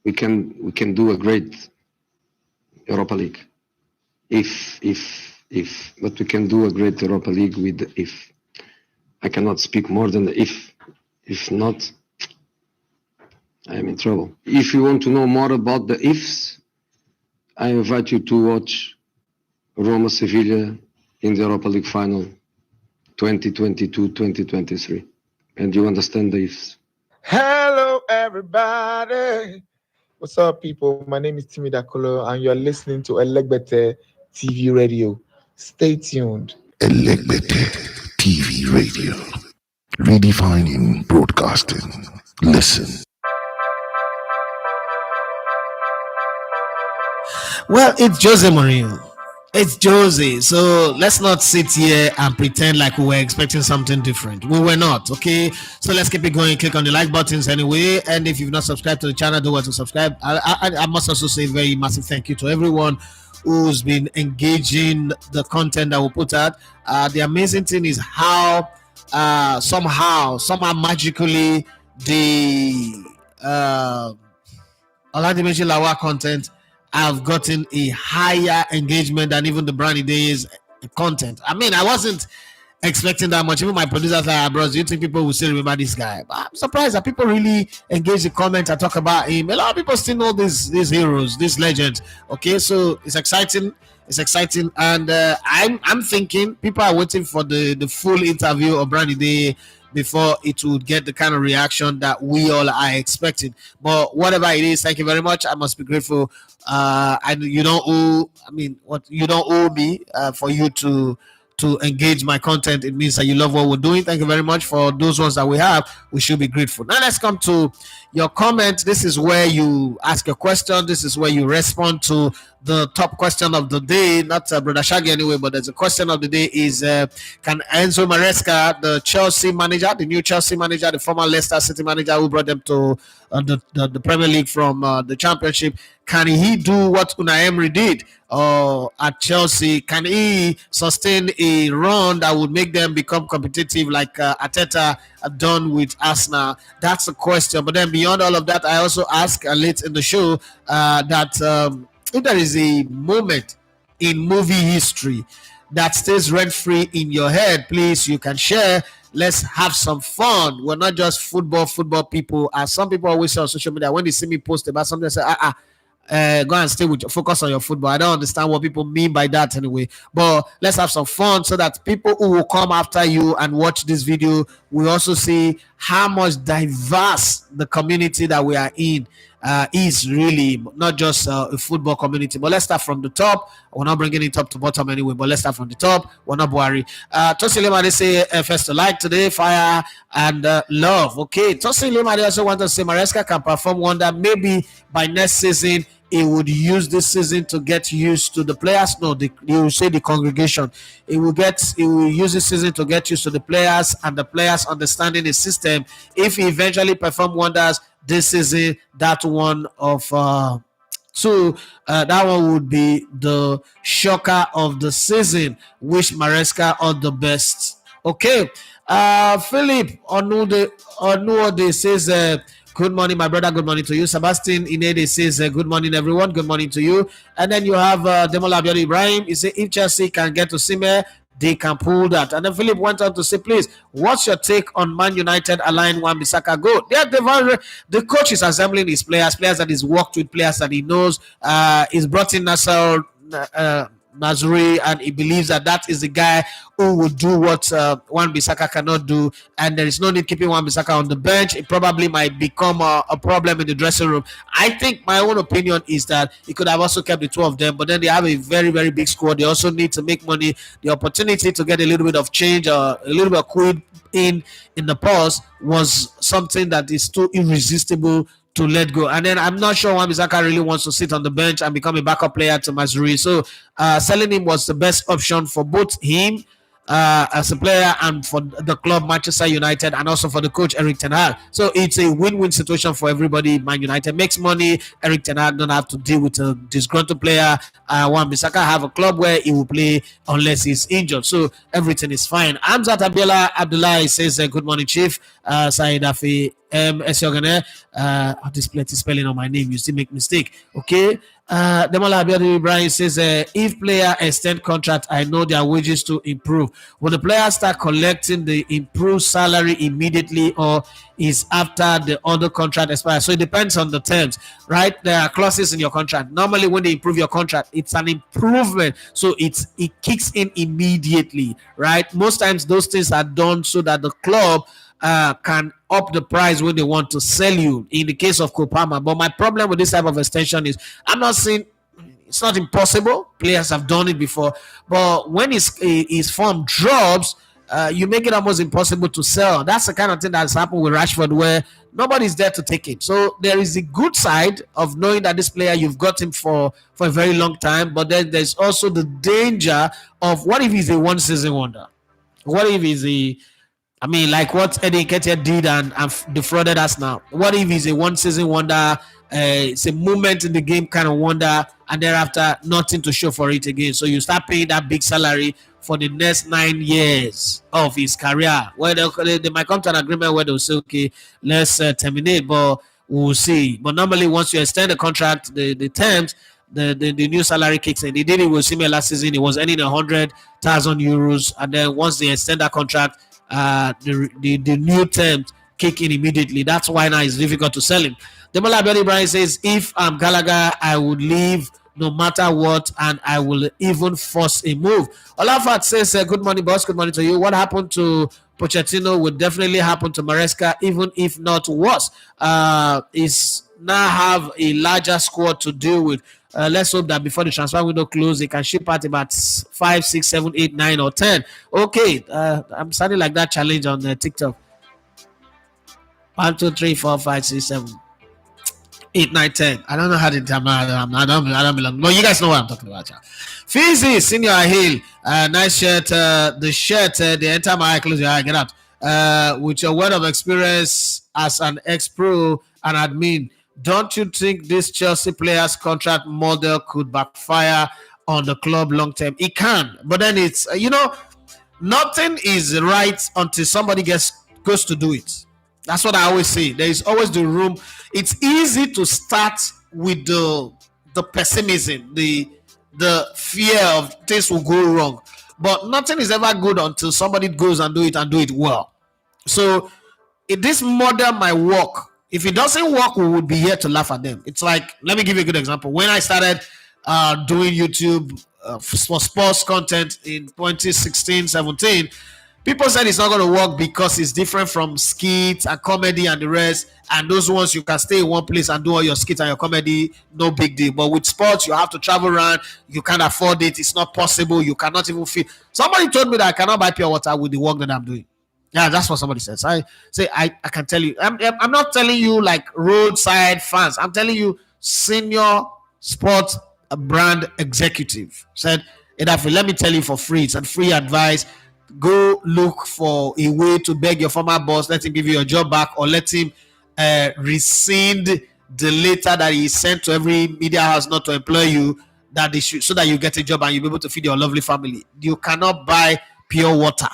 Speaker 9: we can do a great Europa League, if, but we can do a great Europa League with the if. I cannot speak more than the if. If not, I am in trouble. If you want to know more about the ifs, I invite you to watch Roma Sevilla in the Europa League final 2022-2023. And you understand the ifs.
Speaker 1: Hello, everybody. What's up, people? My name is Timmy Dakolo, and you're listening to Elegbete TV Radio. Stay tuned.
Speaker 2: Elegbete TV Radio. Redefining broadcasting. Listen.
Speaker 3: Well, it's Jose Mourinho. It's Jose. So let's not sit here and pretend like we were expecting something different. We were not, okay? So let's keep it going. Click on the like buttons anyway. And if you've not subscribed to the channel, do want to subscribe. I must also say a very massive thank you to everyone who's been engaging the content that we put out. The amazing thing is how somehow magically the Oladimeji Lawa content have gotten a higher engagement than even the Brownie Days content. I mean, I wasn't expecting that much. Even my producers like, bros, do you think people will still remember this guy? But I'm surprised that people really engage the comment and talk about him. A lot of people still know these heroes, these legends. Okay, so it's exciting. It's exciting, and I'm thinking people are waiting for the full interview of Brownie Day before it would get the kind of reaction that we all are expecting. But whatever it is, thank you very much. I must be grateful. And you don't owe. I mean, what you don't owe me for you to engage my content. It means that you love what we're doing. Thank you very much. For those ones that we have, we should be grateful. Now let's come to your comment. This is where you ask a question. This is where you respond to the top question of the day. Not Brother Shaggy anyway, but there's a question of the day is can Enzo Maresca, the Chelsea manager, the new Chelsea manager, the former Leicester City manager who brought them to the Premier League from the Championship, can he do what Unai Emry did at Chelsea? Can he sustain a run that would make them become competitive like Arteta done with Arsenal? That's a question. But then beyond all of that, I also ask late in the show that if there is a moment in movie history that stays rent-free in your head, please, you can share. Let's have some fun. We're not just football people. As some people always say on social media, when they see me post about something, they say, go and stay with your focus on your football. I don't understand what people mean by that anyway. But let's have some fun so that people who will come after you and watch this video will also see how much diverse the community that we are in is really, not just a football community. But let's start from the top. We're not bringing it top to bottom anyway, but let's start from the top. We're not worried. Tosi Lemade say first to like today, fire and love. Okay, Tosi Lemade also wants to say Maresca can perform wonder. Maybe by next season he would use this season to get used to the players. No, he will say the congregation. He will use this season to get used to the players and the players understanding the system. If he eventually perform wonders this season, that one of that one would be the shocker of the season. Wish Maresca all the best. Okay, Philip Onuode says good morning, my brother. Good morning to you. Sebastian Inede says good morning, everyone. Good morning to you. And then you have Demola Abiodun Ibrahim. He says if Chelsea can get to Osimhen, they can pull that. And then Philip went on to say, please, what's your take on Man United allowing Wan-Bissaka go? The coach is assembling his players that he's worked with, players that he knows. He's brought in Nasser Mazuri, and he believes that is the guy who will do what Wan-Bissaka cannot do, and there is no need keeping Wan-Bissaka on the bench. It probably might become a problem in the dressing room. I think my own opinion is that he could have also kept the two of them, but then they have a very, very big squad. They also need to make money. The opportunity to get a little bit of change, a little bit of quid in the pause was something that is too irresistible to let go. And then I'm not sure Wan-Bissaka really wants to sit on the bench and become a backup player to Mazuri. So selling him was the best option for both him as a player and for the club Manchester United, and also for the coach Erik ten Hag. So it's a win-win situation for everybody. Man United makes money. Erik ten Hag don't have to deal with a disgruntled player. Wan-Bissaka have a club where he will play unless he's injured. So everything is fine. Amzat Abdullah says good morning, Chief. Said Afi Esiogene. This plenty spelling on my name, you still make mistake. Okay. Demola Abiodun Ibrahim says, if player extend contract, I know their wages to improve. Will the players start collecting the improved salary immediately, or is after the other contract expires? So it depends on the terms, right? There are clauses in your contract. Normally, when they improve your contract, it's an improvement, so it kicks in immediately, right? Most times those things are done so that the club can up the price when they want to sell you, in the case of Kopama. But my problem with this type of extension is I'm not saying it's not impossible. Players have done it before. But when his form drops, you make it almost impossible to sell. That's the kind of thing that's happened with Rashford, where nobody's there to take him. So there is the good side of knowing that this player, you've got him for a very long time. But then there's also the danger of, what if he's a one-season wonder? What if he's like what Eddie Nketiah did and defrauded us now? What if he's a one-season wonder, it's a moment in the game kind of wonder, and thereafter nothing to show for it again? So you start paying that big salary for the next 9 years of his career. Where they might come to an agreement where they'll say, okay, let's terminate, but we'll see. But normally, once you extend the contract, the terms, the new salary kicks in. They did it with Osimhen last season. He was earning 100,000 euros, and then once they extend that contract, the new terms kick in immediately. That's why now it's difficult to sell him. Demola Abiodun Brian says, if I'm Gallagher, I would leave no matter what, and I will even force a move. Olafat says, good morning, boss. Good morning to you. What happened to Pochettino would definitely happen to Maresca, even if not worse. Is now have a larger squad to deal with. Let's hope that before the transfer window closes, they can ship out about 5, 6, 7, 8, 9, or 10. Okay, I'm starting like that challenge on TikTok. 1, 2, 3, 4, 5, 6, 7, 8, 9, 10. I don't know how to tell. I don't belong. But you guys know what I'm talking about. Fizi, Senior Hill, nice shirt. The shirt, the entire my eye, close your eye, get out. With your word of experience as an ex-pro and admin, don't you think this Chelsea players contract model could backfire on the club long term? It can, but then it's nothing is right until somebody goes to do it. That's what I always say. There is always the room. It's easy to start with the pessimism, the fear of things will go wrong, but nothing is ever good until somebody goes and do it well. So if this model might work, if it doesn't work, we would be here to laugh at them. It's like, let me give you a good example. When I started doing YouTube for sports content in 2016, 17, people said it's not going to work because it's different from skits and comedy and the rest. And those ones, you can stay in one place and do all your skits and your comedy, no big deal. But with sports, you have to travel around. You can't afford it. It's not possible. You cannot even feel. Somebody told me that I cannot buy pure water with the work that I'm doing. Yeah, that's what somebody says. I say I can tell you. I'm not telling you like roadside fans. I'm telling you senior sports brand executive said, let me tell you for free. It's a free advice. Go look for a way to beg your former boss. Let him give you your job back, or let him rescind the letter that he sent to every media house not to employ you, that they should, so that you get a job and you'll be able to feed your lovely family. You cannot buy pure water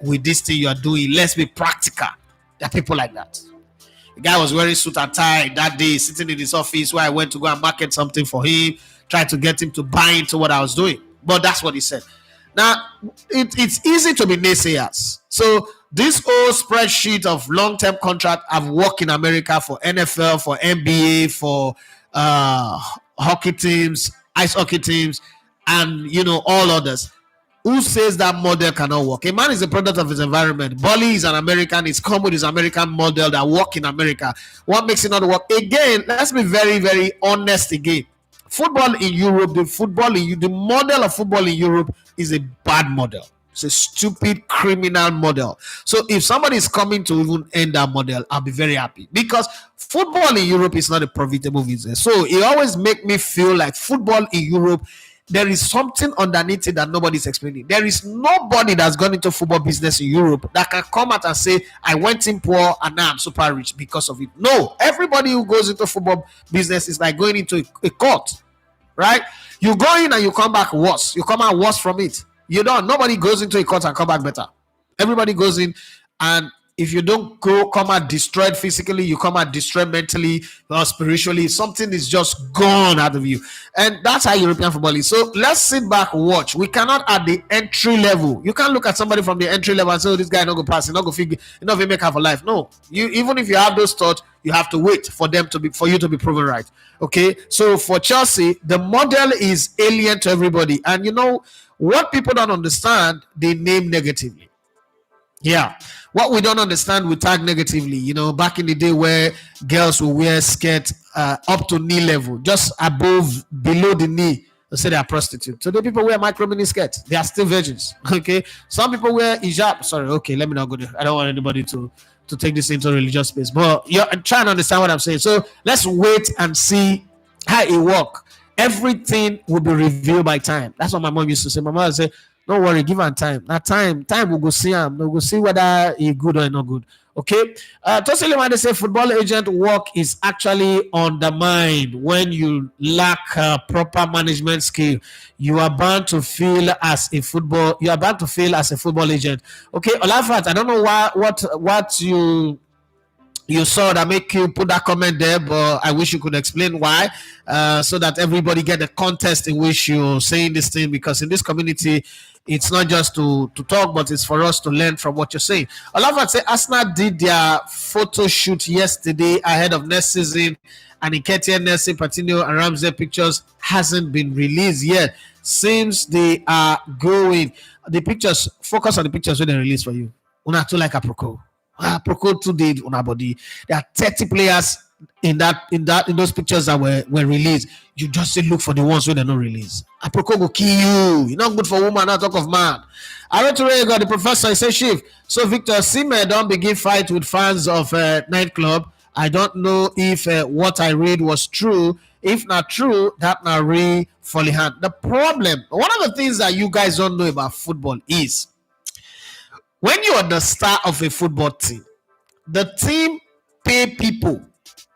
Speaker 3: with this thing you are doing. Let's be practical. There are people like that. The guy was wearing suit and tie that day, sitting in his office where I went to go and market something for him, tried to get him to buy into what I was doing. But that's what he said. Now, it's easy to be naysayers. So this whole spreadsheet of long-term contract, I've worked in America for NFL, for NBA, for hockey teams, ice hockey teams, and all others. Who says that model cannot work? A man is a product of his environment. Bolly is an American. It's come with his American model that work in America. What makes it not work? Again, let's be very, very honest again. Football in Europe, the model of football in Europe is a bad model. It's a stupid criminal model. So if somebody is coming to even end that model, I'll be very happy, because football in Europe is not a profitable business. So it always makes me feel like football in Europe, there is something underneath it that nobody's explaining. There is nobody that's gone into football business in Europe that can come out and say, I went in poor and now I'm super rich because of it. No, everybody who goes into football business is like going into a court, right? You go in and you come back worse. You come out worse from it. Nobody goes into a court and come back better. Everybody goes in and if you don't come out destroyed physically, you come out destroyed mentally or spiritually. Something is just gone out of you. And that's how European football is. So let's sit back, watch. We cannot at the entry level. You can't look at somebody from the entry level and say, oh, this guy not go pass, he not go figure, he not make half a life. No. Even if you have those thoughts, you have to wait for you to be proven right. Okay. So for Chelsea, the model is alien to everybody. And you know what people don't understand, they name negatively. Yeah, what we don't understand, we tag negatively. You know, back in the day where girls will wear skirts up to knee level, just below the knee, they say they are prostitutes. So the people wear micro mini skirts, they are still virgins. Okay, some people wear hijab. Sorry, okay, let me not go there. I don't want anybody to take this into religious space, but you're trying to understand what I'm saying. So let's wait and see how it works. Everything will be revealed by time. That's what my mom used to say. My mom would say, don't worry, give him time. Now time will go see him. We'll go see whether he's good or not good. Okay. Totally when they say football agent work is actually undermined when you lack proper management skill. You are bound to fail as a football agent. Okay, Olafat, I don't know what you saw that make you put that comment there, but I wish you could explain why, so that everybody get the context in which you're saying this thing, because in this community, it's not just to talk, but it's for us to learn from what you're saying. Olafat say Arsenal did their photo shoot yesterday ahead of next season, and Nketiah, Nelson, Patino, and Ramsey pictures hasn't been released yet. Seems they are going. The pictures, focus on the pictures when they release for you. Una too like a Proco. Proco 2 did on our body. There are 30 players in those pictures that were released. You just say look for the ones where they're not released. A Proco will kill you. You're not good for woman, not talk of man. I went to got the professor, he said, Chief. So Victor Osimhen don't begin fight with fans of nightclub. I don't know if what I read was true. If not true, that not really fully hand. The problem, one of the things that you guys don't know about football is when you are the star of a football team, the team pay people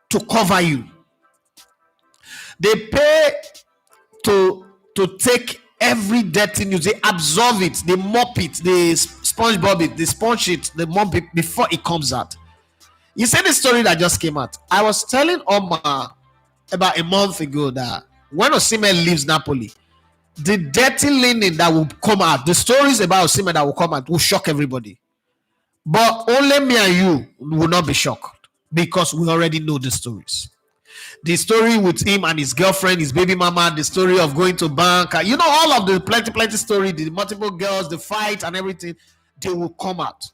Speaker 3: to cover you. They pay to take every dirty news, they absorb it, they mop it, they sponge bob it, they sponge it, they mop it before it comes out. You see the story that just came out. I was telling Omar about a month ago that when Osimhen leaves Napoli, the dirty linen that will come out, the stories about Osimhen that will come out will shock everybody. But only me and you will not be shocked because we already know the stories. The story with him and his girlfriend, his baby mama, the story of going to bank, you know, all of the plenty story, the multiple girls, the fight and everything, they will come out.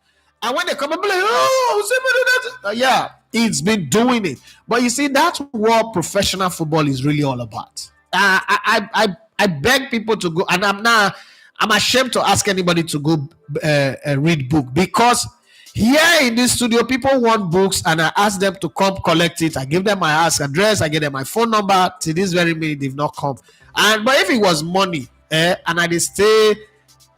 Speaker 3: And when they come out, be like, oh, Osimhen, yeah, it's been doing it. But you see, that's what professional football is really all about. I beg people to go, and I'm ashamed to ask anybody to go read book, because here in this studio, people want books, and I ask them to come collect it. I give them my house address, I give them my phone number. To this very minute, they've not come. But if it was money, and I stay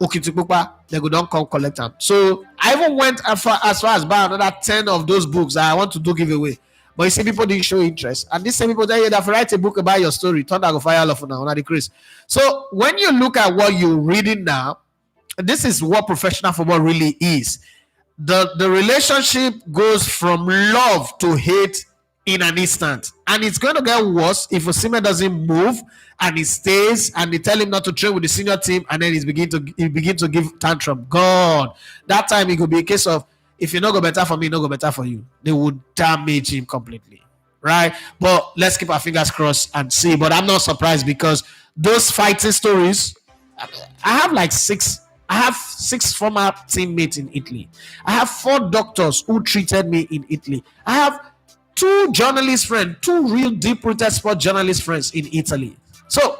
Speaker 3: Okitipupa, they go don't come collect them. So I even went as far as buy another 10 of those books that I want to do giveaway. But you see, people didn't show interest. And these same people that have write a book about your story, turn that go fire all of now, on the Chris. So when you look at what you're reading now, this is what professional football really is. The relationship goes from love to hate in an instant. And it's going to get worse if Osimhen doesn't move and he stays and they tell him not to train with the senior team, and then he begin to give tantrum. God, that time it could be a case of, if you not go better for me, not go better for you. They would damage him completely, right? But let's keep our fingers crossed and see. But I'm not surprised, because those fighting stories, I have 6 former teammates in Italy. I have 4 doctors who treated me in Italy. I have 2 journalist friends, 2 real deep-rooted sport journalist friends in Italy. So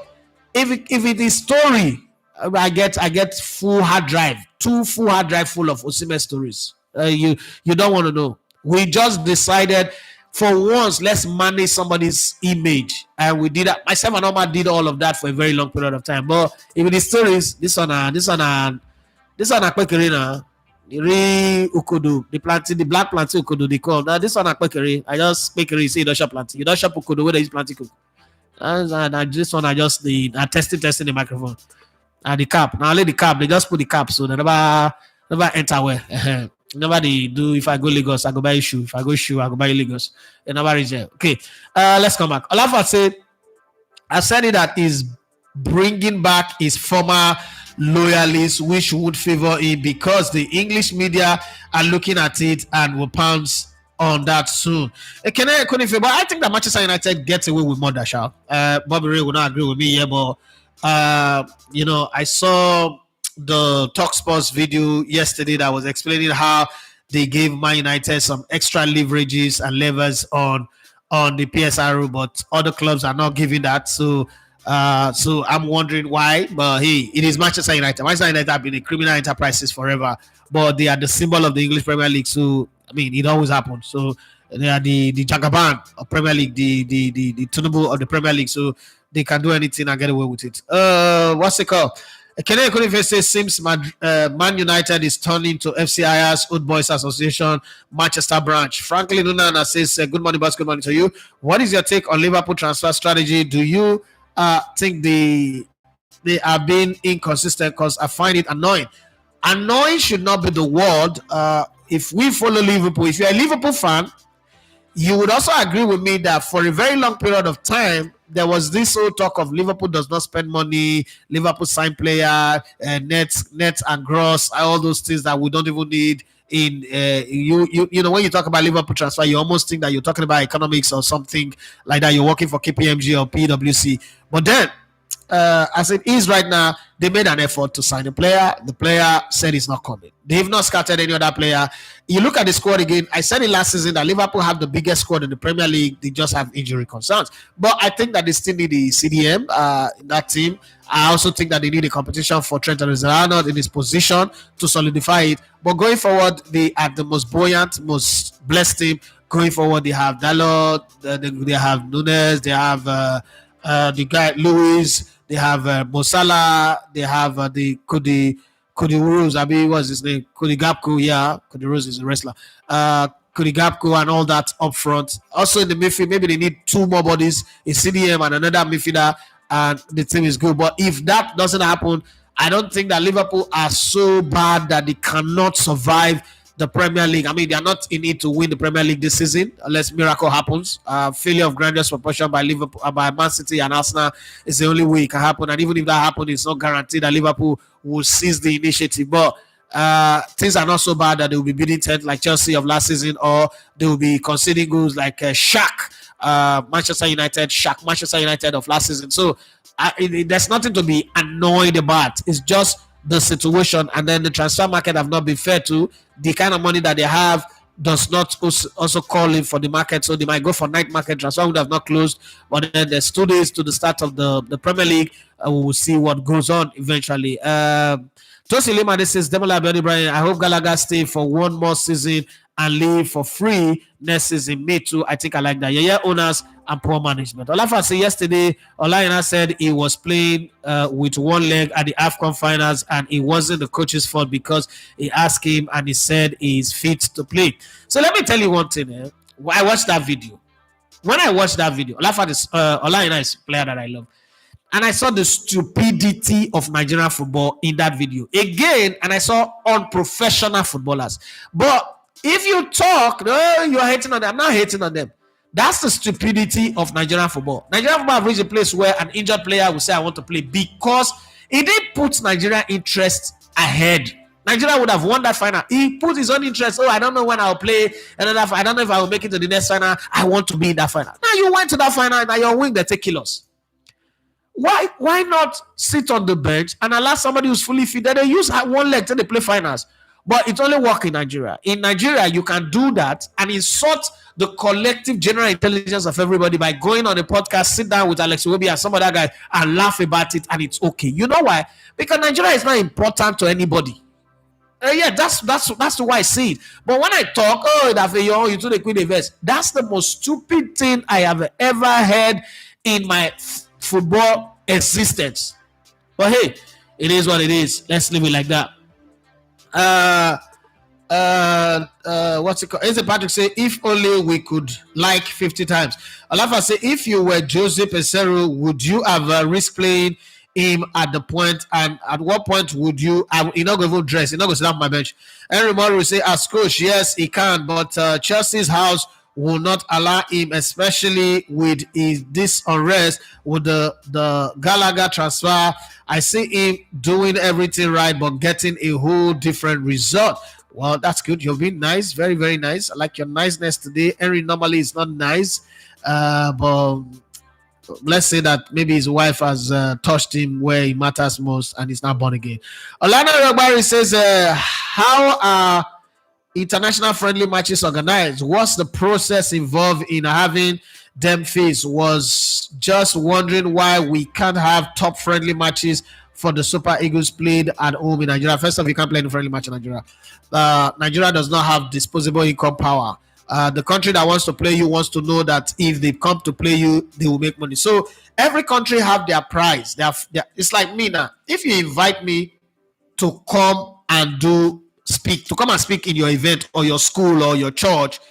Speaker 3: if it is story, I get full hard drive, 2 full hard drive full of Osimhen stories. You don't want to know. We just decided for once, let's manage somebody's image, and we did that. Myself and Omar did all of that for a very long period of time. But if the stories, this one a Kwekere, the Ukudu, the black plantain Ukudu, they call now. This one a Kwekere. I just Kwekere. You say you don't shop plantain. You don't shop Ukudu. Where is plantain? And this one I just testing the microphone. And the cap. Now let the cap. They just put the cap, so they never enter where. Nobody do. If I go Lagos, I go buy shoe. If I go shoe, I go buy Lagos. In our region. Okay. Let's come back. Olafa said, I said it that is bringing back his former loyalists, which would favor him because the English media are looking at it and will pounce on that soon. But I think that Manchester United gets away with more Shao. Bobby Ray will not agree with me here, but I saw the TalkSports video yesterday that was explaining how they gave Man United some extra leverages and levers on the PSR, but other clubs are not giving that. So I'm wondering why. But hey, it is Manchester United. Manchester United have been a criminal enterprises forever, but they are the symbol of the English Premier League. So I mean, it always happens. So they are the Jagaban of Premier League, the Tunubu of the Premier League. So they can do anything and get away with it. What's it called? Kenny Kunifese seems Man United is turning to FCI's Old Boys Association Manchester branch. Franklin Nunana says, good morning, boss. Good morning to you. What is your take on Liverpool transfer strategy? Do you think they are being inconsistent? Because I find it annoying. Annoying should not be the word. If we follow Liverpool, if you're a Liverpool fan, you would also agree with me that for a very long period of time, there was this whole talk of Liverpool does not spend money, Liverpool sign player, net and gross, all those things that we don't even need. In you know, when you talk about Liverpool transfer, you almost think that you're talking about economics or something like that. You're working for KPMG or PwC, but then as it is right now, they made an effort to sign a player. The player said he's not coming. They've not scouted any other player. You look at the squad again. I said it last season that Liverpool have the biggest squad in the Premier League. They just have injury concerns. But I think that they still need the CDM in that team. I also think that they need a competition for Trent Alexander-Arnold in his position to solidify it. But going forward, they are the most buoyant, most blessed team. Going forward, they have Dalot, they have Nunes, they have the guy Lewis. They have Mosala. They have the Cody Rose. I mean, what's his name? Cody Gapco. Yeah, Cody Rose is a wrestler. Cody Gapco and all that up front. Also in the midfield, maybe they need two more bodies, a CDM and another midfielder, and the team is good. But if that doesn't happen, I don't think that Liverpool are so bad that they cannot survive the Premier League. I mean, they are not in it to win the Premier League this season unless miracle happens. Failure of grandiose proportion by Liverpool, by Man City and Arsenal is the only way it can happen. And even if that happens, it's not guaranteed that Liverpool will seize the initiative. But things are not so bad that they will be beating 10th like Chelsea of last season, or they will be conceding goals like Manchester United of last season. So there's nothing to be annoyed about. It's just the situation, and then the transfer market have not been fair to the kind of money that they have does not also call in for the market, so they might go for night market. Transfer would have not closed, but then there's 2 days to the start of the Premier League. We will see what goes on eventually. Tosi Lima, this is Demola Abiodun Brian. I hope Gallagher stay for one more season and leave for free next season. Me too. I think I like that. Yeah, owners and poor management. Olafa said yesterday, Olaina said he was playing with one leg at the AFCON finals, and it wasn't the coach's fault because he asked him and he said he's fit to play. So let me tell you one thing. I watched that video. When I watched that video, Olaina is a player that I love. And I saw the stupidity of Nigerian football in that video. Again, and I saw unprofessional footballers. But if you talk, you're hating on them. I'm not hating on them. That's the stupidity of Nigerian football. Nigerian football have reached a place where an injured player will say, I want to play, because he didn't put Nigeria interest ahead. Nigeria would have won that final. He put his own interest. I don't know when I'll play another. I don't know if I will make it to the next final. I want to be in that final. Now you went to that final. Now you're winning. They take kilos. Why not sit on the bench and allow somebody who's fully fit? Then they use one leg till they play finals. But it only works in Nigeria. In Nigeria, you can do that and insult the collective general intelligence of everybody by going on a podcast, sit down with Alex Iwobi and some other guy and laugh about it, and it's okay. You know why? Because Nigeria is not important to anybody. That's the way I see it. But when I talk, you do the Queen Vest. That's the most stupid thing I have ever heard in my football existence. But hey, it is what it is. Let's leave it like that. What's it called? Enzo Patrick say, if only we could like 50 times. Alafa say, if you were Jose Peseiro, would you have risk playing him at the point, and at what point would you? He not going to dress. He not going to sit down on my bench. Henry Murray will say, as coach, yes, he can, but Chelsea's house will not allow him, especially with this unrest with the Gallagher transfer. I see him doing everything right, but getting a whole different result. Well, that's good. You've been nice, very, very nice. I like your niceness today. Henry normally is not nice, but let's say that maybe his wife has touched him where he matters most, and he's not born again. Olana Ragbari says, how are international friendly matches organized? What's the process involved in having them face? Was just wondering why we can't have top friendly matches for the Super Eagles played at home in Nigeria. First off, you can't play any friendly match in Nigeria. Nigeria does not have disposable income power. The country that wants to play you wants to know that if they come to play you, they will make money. So every country have their price. It's like me now. If you invite me to come and come and speak in your event or your school or your church,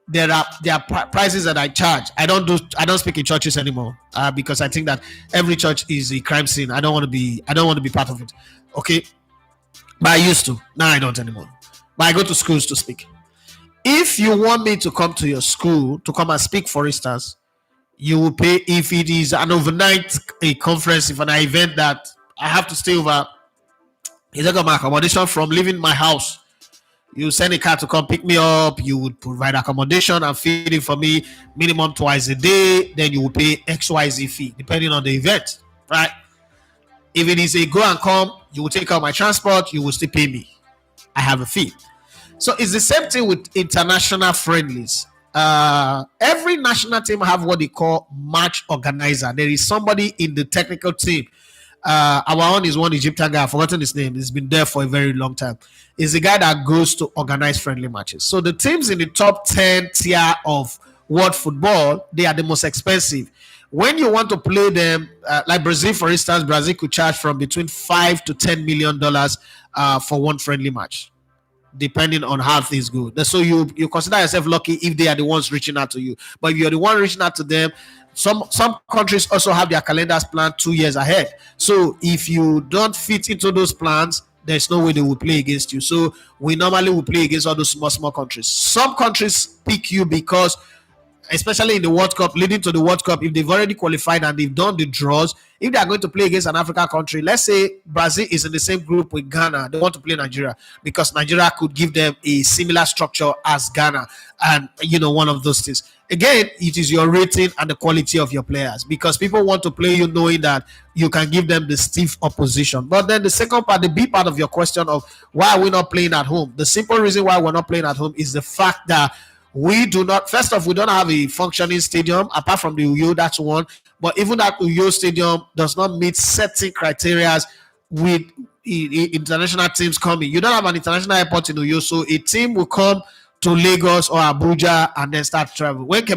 Speaker 3: there are prices that I charge. I don't speak in churches anymore because I think that every church is a crime scene. I don't want to be part of it. Okay, but I used to. Now I don't anymore. But I go to schools to speak. If you want me to come to your school to come and speak, for instance, you will pay. If it is an overnight a conference, if an event that I have to stay over, is I got my accommodation from leaving my house. You send a car to come pick me up. You would provide accommodation and feeding for me minimum twice a day. Then you will pay XYZ fee depending on the event, right? If it is a go and come, you will take out my transport. You will still pay me. I have a fee. So it's the same thing with international friendlies. Every national team have what they call match organizer. There is somebody in the technical team. Our own is one Egyptian guy. I've forgotten his name. He's been there for a very long time. He's the guy that goes to organize friendly matches. So the teams in the top 10 tier of world football, they are the most expensive. When you want to play them, like Brazil, for instance, Brazil could charge from between $5 to $10 million for one friendly match, depending on how things go. So you consider yourself lucky if they are the ones reaching out to you. But if you're the one reaching out to them, some countries also have their calendars planned 2 years ahead. So if you don't fit into those plans, there's no way they will play against you. So we normally will play against all those small countries. Some countries pick you because, especially in the World Cup, leading to the World Cup, if they've already qualified and they've done the draws, if they are going to play against an African country, let's say Brazil is in the same group with Ghana, they want to play Nigeria because Nigeria could give them a similar structure as Ghana, and one of those things. Again, it is your rating and the quality of your players, because people want to play you knowing that you can give them the stiff opposition. But then the second part, the B part of your question of why are we not playing at home? The simple reason why we're not playing at home is the fact that we don't have a functioning stadium apart from the Uyo, that's one. But even that Uyo stadium does not meet certain criteria with international teams coming. You don't have an international airport in Uyo, so a team will come to Lagos or Abuja and then start travel. When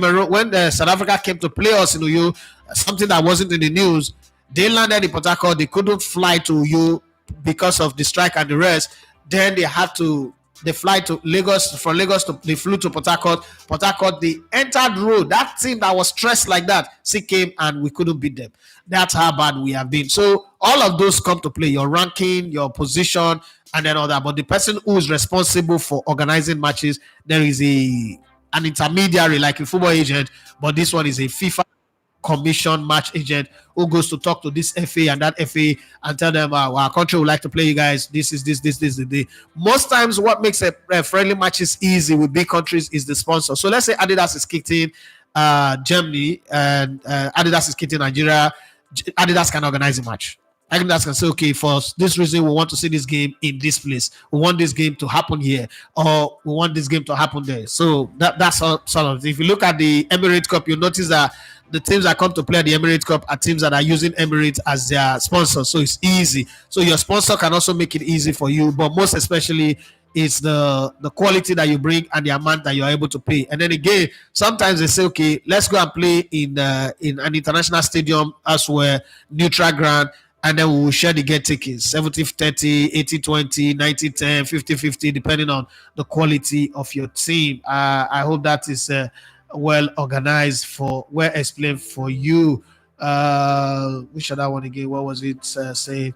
Speaker 3: South Africa came to play us in Uyo, something that wasn't in the news, they landed in Port Harcourt. They couldn't fly to Uyo because of the strike and the rest. Then they fly to Lagos. From Lagos they flew to Port Harcourt. Port Harcourt, they entered road. That team that was stressed like that, came and we couldn't beat them. That's how bad we have been. So all of those come to play. Your ranking, your position, and then all that. But the person who is responsible for organizing matches, there is an intermediary like a football agent, but this one is a FIFA commission match agent who goes to talk to this FA and that FA and tell them our country would like to play you guys. This is the most times what makes a friendly matches easy with big countries is the sponsor. So let's say Adidas is kicked in Germany and Adidas is kicked in Nigeria. Adidas can organize a match. Adidas can say, okay, for this reason we want to see this game in this place. We want this game to happen here, or we want this game to happen there. So that's all, sort of. If you look at the Emirates Cup, you'll notice that the teams that come to play at the Emirates Cup are teams that are using Emirates as their sponsor. So it's easy. So your sponsor can also make it easy for you, but most especially it's the quality that you bring and the amount that you're able to pay. And then again, sometimes they say, okay, let's go and play in an international stadium elsewhere, neutral ground, and then we will share the gate tickets, 70-30, 80-20, 90-10, 50-50, depending on the quality of your team. I hope that is well organized, well explained for you. Which other one again? What was it? Say,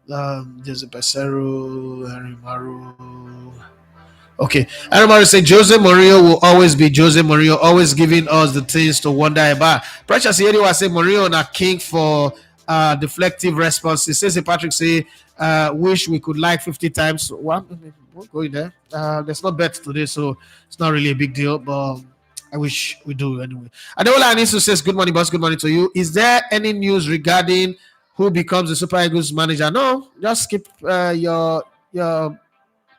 Speaker 3: there's a Pesero, Henry Maru. Okay, everybody say Jose Mourinho will always be Jose Mourinho, always giving us the things to wonder about. Precious Yeri was say Mourinho na king for deflective responses. Says Patrick say, wish we could like 50 times. Well, we're going there. There's no bet today, so it's not really a big deal, but I wish we do anyway. Adeola Anisu says, good morning, boss. Good morning to you. Is there any news regarding who becomes the Super Eagles manager? No, just keep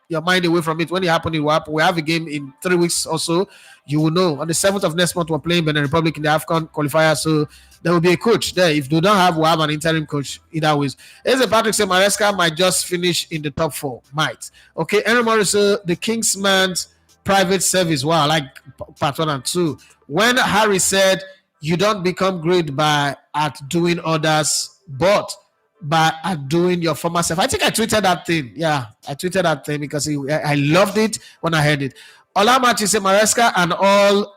Speaker 3: your mind away from it. When it happens, it will happen. We have a game in 3 weeks or so. You will know. On the 7th of next month, we're playing Benin Republic in the AFCON qualifier. So there will be a coach there. If we don't have, we'll have an interim coach either ways. As Patrick said, Maresca might just finish in the top 4. Might. Okay. Henry Morrison, the Kingsman's private service. Wow, I like part 1 and 2. When Harry said, you don't become great by outdoing others, but by doing your former self. I think I tweeted that thing. Yeah, I tweeted that thing because I loved it when I heard it. Olamachi said Maresca and all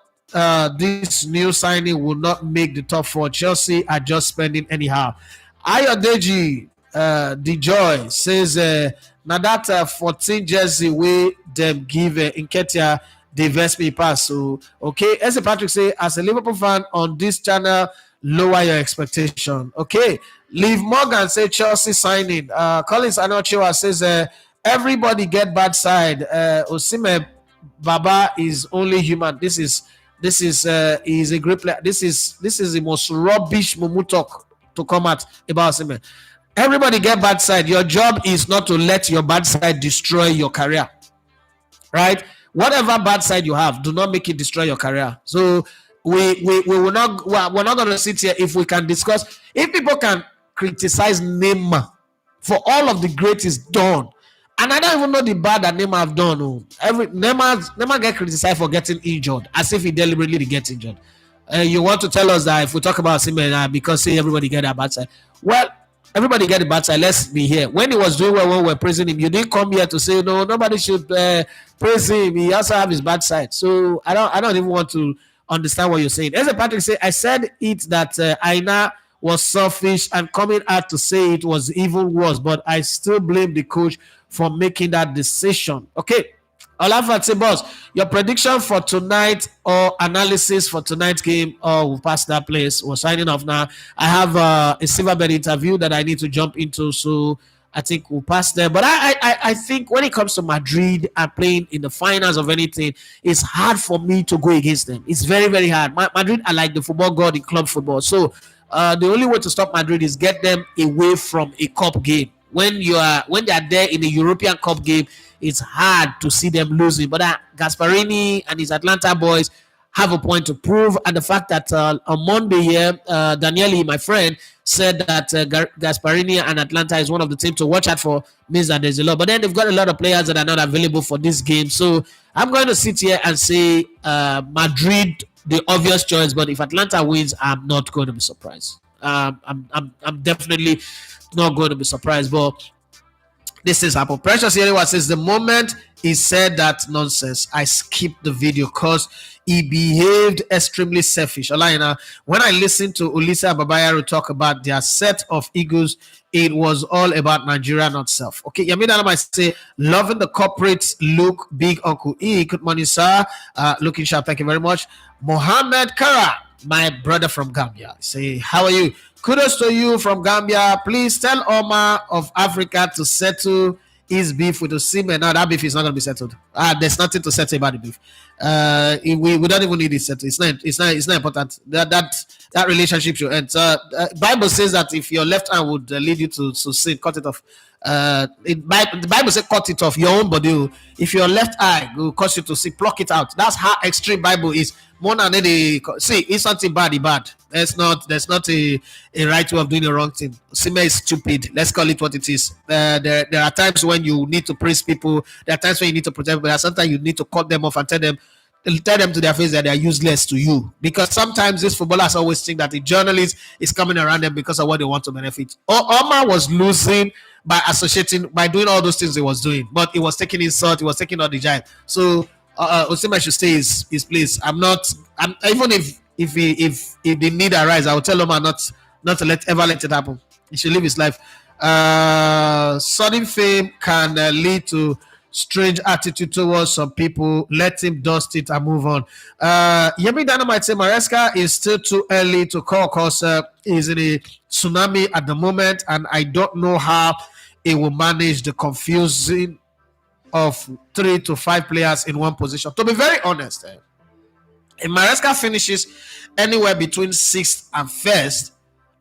Speaker 3: this new signing will not make the top 4. Chelsea are just spending anyhow. Ayodeji Dejoy says now that 14 jersey way them give Nketiah the Vespi pass. So okay, as Patrick say, as a Liverpool fan on this channel, lower your expectation. Okay. Liv Morgan say Chelsea signing. Collins Anochiwa says everybody get bad side. Osimhen Baba is only human. This is a great player. This is the most rubbish Mumutok to come at about Osimhen. Everybody get bad side. Your job is not to let your bad side destroy your career. Right? Whatever bad side you have, do not make it destroy your career. So we will not. We're not going to sit here if we can discuss. If people can criticize Neymar for all of the great is done, and I don't even know the bad that Neymar have done. Neymar get criticized for getting injured, as if he deliberately get injured. You want to tell us that if we talk about Osimhen because say everybody get a bad side? Well, everybody get a bad side. Let's be here. When he was doing well, when we were praising him, you didn't come here to say no. Nobody should praise him. He also have his bad side. So I don't even want to understand what you're saying. As Patrick said, I said it that Aina was selfish and coming out to say it was even worse, but I still blame the coach for making that decision. Okay. Olafat say, boss, your prediction for tonight or analysis for tonight's game, we'll pass that place. We're signing off now. I have a Silverbed interview that I need to jump into, so I think we'll pass there. But I think when it comes to Madrid and playing in the finals of anything, it's hard for me to go against them. It's very, very hard. Madrid are like the football god in club football. So the only way to stop Madrid is get them away from a cup game. When they are there in a European Cup game, it's hard to see them losing. But Gasparini and his Atlanta boys have a point to prove. And the fact that on Monday here, Daniele, my friend, said that Gasparini and Atlanta is one of the teams to watch out for, means that there's a lot. But then they've got a lot of players that are not available for this game. So I'm going to sit here and say Madrid, the obvious choice. But if Atlanta wins, I'm not going to be surprised. I'm definitely not going to be surprised. But this is Apple. Precious Yerewa says the moment he said that nonsense, I skipped the video because he behaved extremely selfish. Alaina, when I listened to Ulisa Babayaro talk about their set of egos, it was all about Nigeria, not self. Okay, Yamina might say, loving the corporate look, big Uncle E. Good morning, sir. Looking sharp, thank you very much. Mohammed Kara, my brother from Gambia. Say, how are you? Kudos to you from Gambia. Please tell Omar of Africa to settle his beef with Osimhen. No, that beef is not going to be settled. There's nothing to settle about the beef. We don't even need it settled. It's not important. That relationship should end. Bible says that if your left hand would lead you to sin, cut it off. The Bible says cut it off your own body. If your left eye will cause you to sin, pluck it out. That's how extreme Bible is. More than any, see, it's something bad. There's not a right way of doing the wrong thing. Osimhen is stupid. Let's call it what it is. There are times when you need to praise people. There are times when you need to protect them. Sometimes you need to cut them off and tell them to their face that they are useless to you. Because sometimes these footballers always think that the journalist is coming around them because of what they want to benefit. Omar was losing by doing all those things he was doing, but he was taking insult, he was taking all the jive. So Osimhen should stay his place. Even if the need arise, I will tell Omar not to ever let it happen. He should live his life. Sudden fame can lead to strange attitude towards some people. Let him dust it and move on. Yemi Dana might say Maresca is still too early to call because he's in a tsunami at the moment, and I don't know how he will manage the confusing of 3 to 5 players in one position. To be very honest, if Maresca finishes anywhere between 6th and 1st,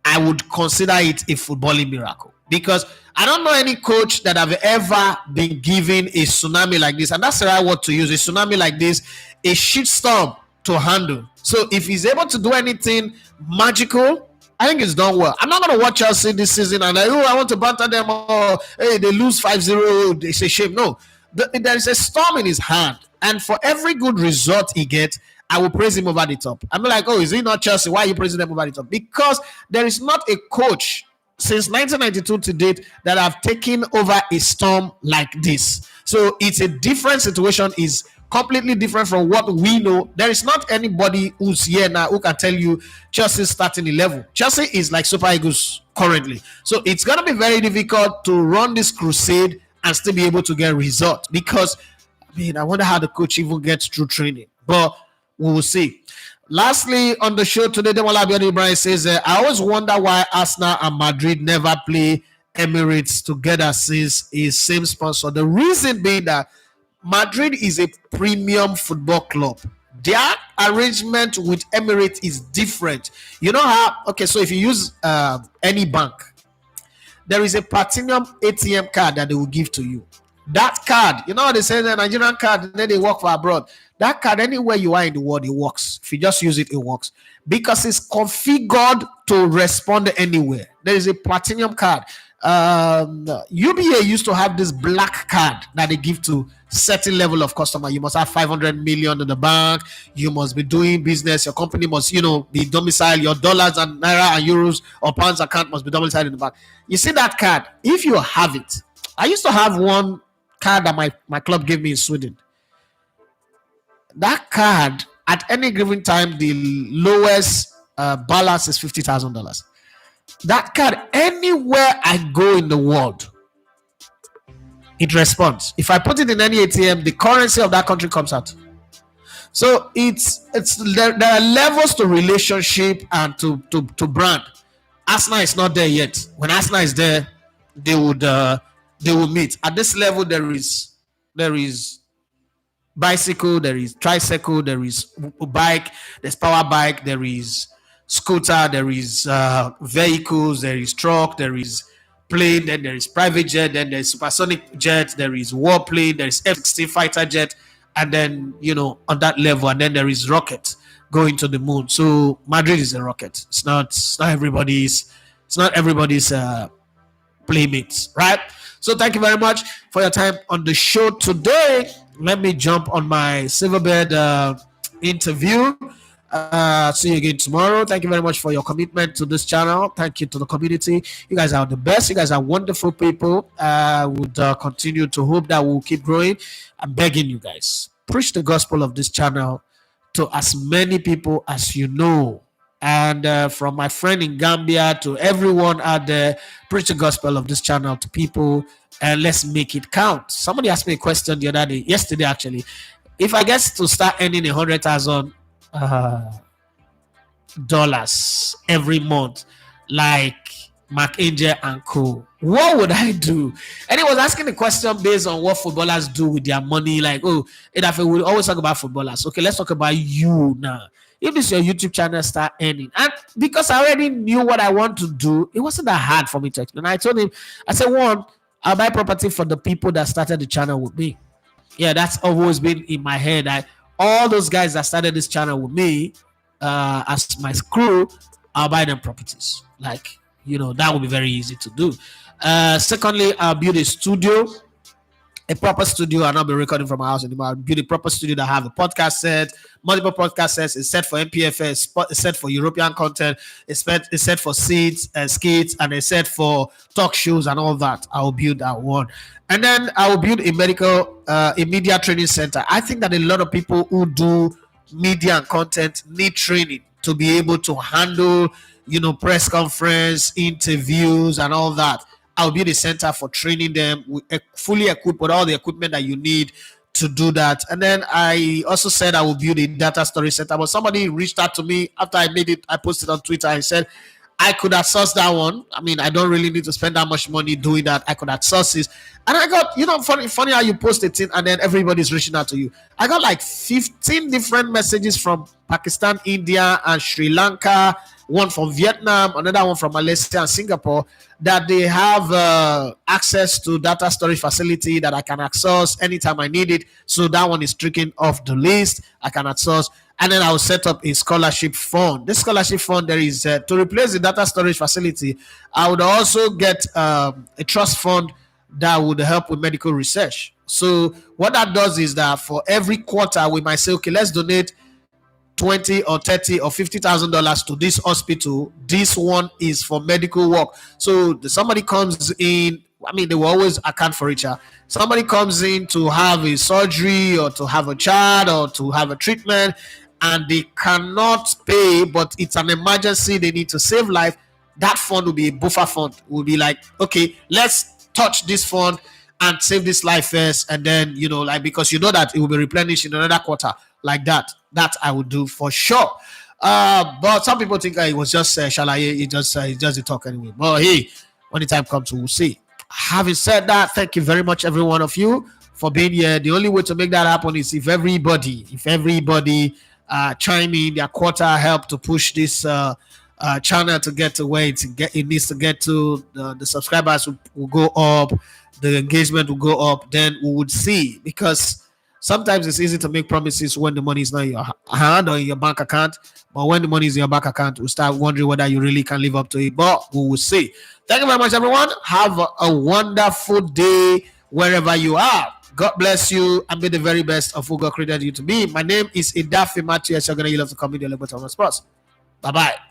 Speaker 3: I would consider it a footballing miracle, because I don't know any coach that have ever been given a tsunami like this, and that's the right word to use, a tsunami like this, a shitstorm to handle. So if he's able to do anything magical, I think it's done well. I'm not going to watch Chelsea this season and I want to banter them, or hey, they lose 5-0, it's a shame. No, there is a storm in his hand, and for every good result he gets, I will praise him over the top. I'm like, oh, is he not Chelsea? Why are you praising them over the top? Because there is not a coach since 1992 to date that have taken over a storm like this. So it's a different situation. Is completely different from what we know. There is not anybody who's here now who can tell you Chelsea's starting 11. Chelsea is like Super Eagles currently. So it's going to be very difficult to run this crusade and still be able to get results, because, I wonder how the coach even gets through training. But we will see. Lastly, on the show today, Demola Abiodun Ibrahim says, I always wonder why Arsenal and Madrid never play Emirates together since it's same sponsor. The reason being that Madrid is a premium football club. Their arrangement with Emirates is different. You know how, okay, so if you use any bank, there is a platinum ATM card that they will give to you. That card, you know how they say the Nigerian card, and then they work for abroad. That card, anywhere you are in the world, it works. If you just use it, it works. Because it's configured to respond anywhere. There is a platinum card. UBA used to have this black card that they give to certain level of customer. You must have 500 million in the bank. You must be doing business. Your company must, be domiciled. Your dollars and naira and euros or pounds account must be domiciled in the bank. You see that card? If you have it, I used to have one card that my club gave me in Sweden. That card, at any given time, the lowest balance is $50,000. That card, anywhere I go in the world, it responds. If I put it in any ATM, the currency of that country comes out. So there are levels to relationship and to brand. Arsenal is not there yet. When Arsenal is there, they will meet. At this level, there is bicycle, there is tricycle, there is bike, there's power bike, there is scooter, there is vehicles, there is truck, there is plane, then there is private jet, then there's supersonic jet, there is warplane, there is F-16 fighter jet, and then on that level, and then there is rocket going to the moon. So Madrid is a rocket. It's not everybody's playmates, right? So thank you very much for your time on the show today. Let me jump on my Silverbird interview. See you again tomorrow. Thank you very much for your commitment to this channel. Thank you to the community. You guys are the best. You guys are wonderful people. Would continue to hope that we'll keep growing. I'm begging you guys, preach the gospel of this channel to as many people as you know. And from my friend in Gambia to everyone out there, preach the gospel of this channel to people, and let's make it count. Somebody asked me a question the other day, yesterday actually. If I get to start earning $100,000 every month, like Mark Angel and co, what would I do? And he was asking the question based on what footballers do with their money. Like, if we always talk about footballers. Okay, let's talk about you now. If this your YouTube channel start earning, and because I already knew what I want to do, it wasn't that hard for me to explain. I told him, I said, one, I'll buy property for the people that started the channel with me. Yeah, that's always been in my head. All those guys that started this channel with me, as my crew, I'll buy them properties. Like, that would be very easy to do. Secondly, I'll build a studio. A proper studio. I'll not be recording from my house anymore. I'll build a proper studio that have a podcast set, multiple podcast sets. It's set for NPFL, it's set for European content, it's set for skits, and it's set for talk shows and all that. I'll build that one. And then I will build a media training center. I think that a lot of people who do media and content need training to be able to handle, press conference, interviews, and all that. I'll be the center for training them, fully equipped with all the equipment that you need to do that. And then I also said I will build a data storage center, but somebody reached out to me after I made it. I posted on Twitter. I said I could outsource that one. I mean, I don't really need to spend that much money doing that. I could outsource this. And I got, funny how you post it in and then everybody's reaching out to you. I got like 15 different messages from Pakistan, India, and Sri Lanka, one from Vietnam, another one from Malaysia and Singapore, that they have access to data storage facility that I can access anytime I need it. So that one is stricken off the list. I can access. And then I'll set up a scholarship fund. This scholarship fund, there is to replace the data storage facility. I would also get a trust fund that would help with medical research. So what that does is that for every quarter, we might say, okay, let's donate 20 or 30 or $50,000 to this hospital. This one is for medical work. So somebody comes in, I mean, they will always account for each other. Somebody comes in to have a surgery or to have a child or to have a treatment, and they cannot pay, but it's an emergency, they need to save life. That fund will be a buffer fund. Will be like, okay, let's touch this fund and save this life first, and then because that it will be replenished in another quarter, like that I would do for sure. But some people think it was just shalaye, it's just a talk anyway. But hey, when the time comes, we'll see. Having said that, thank you very much, every one of you, for being here. The only way to make that happen is if everybody chime in their quarter, help to push this channel to get to where it needs to get to. The subscribers will go up, the engagement will go up. Then we would see, because sometimes it's easy to make promises when the money is not in your hand or in your bank account. But when the money is in your bank account, we'll start wondering whether you really can live up to it. But we will see. Thank you very much, everyone. Have a wonderful day wherever you are. God bless you and be the very best of who God created you to be. My name is Idafi Matthew. You're going to love to come in the Sports. Bye-bye.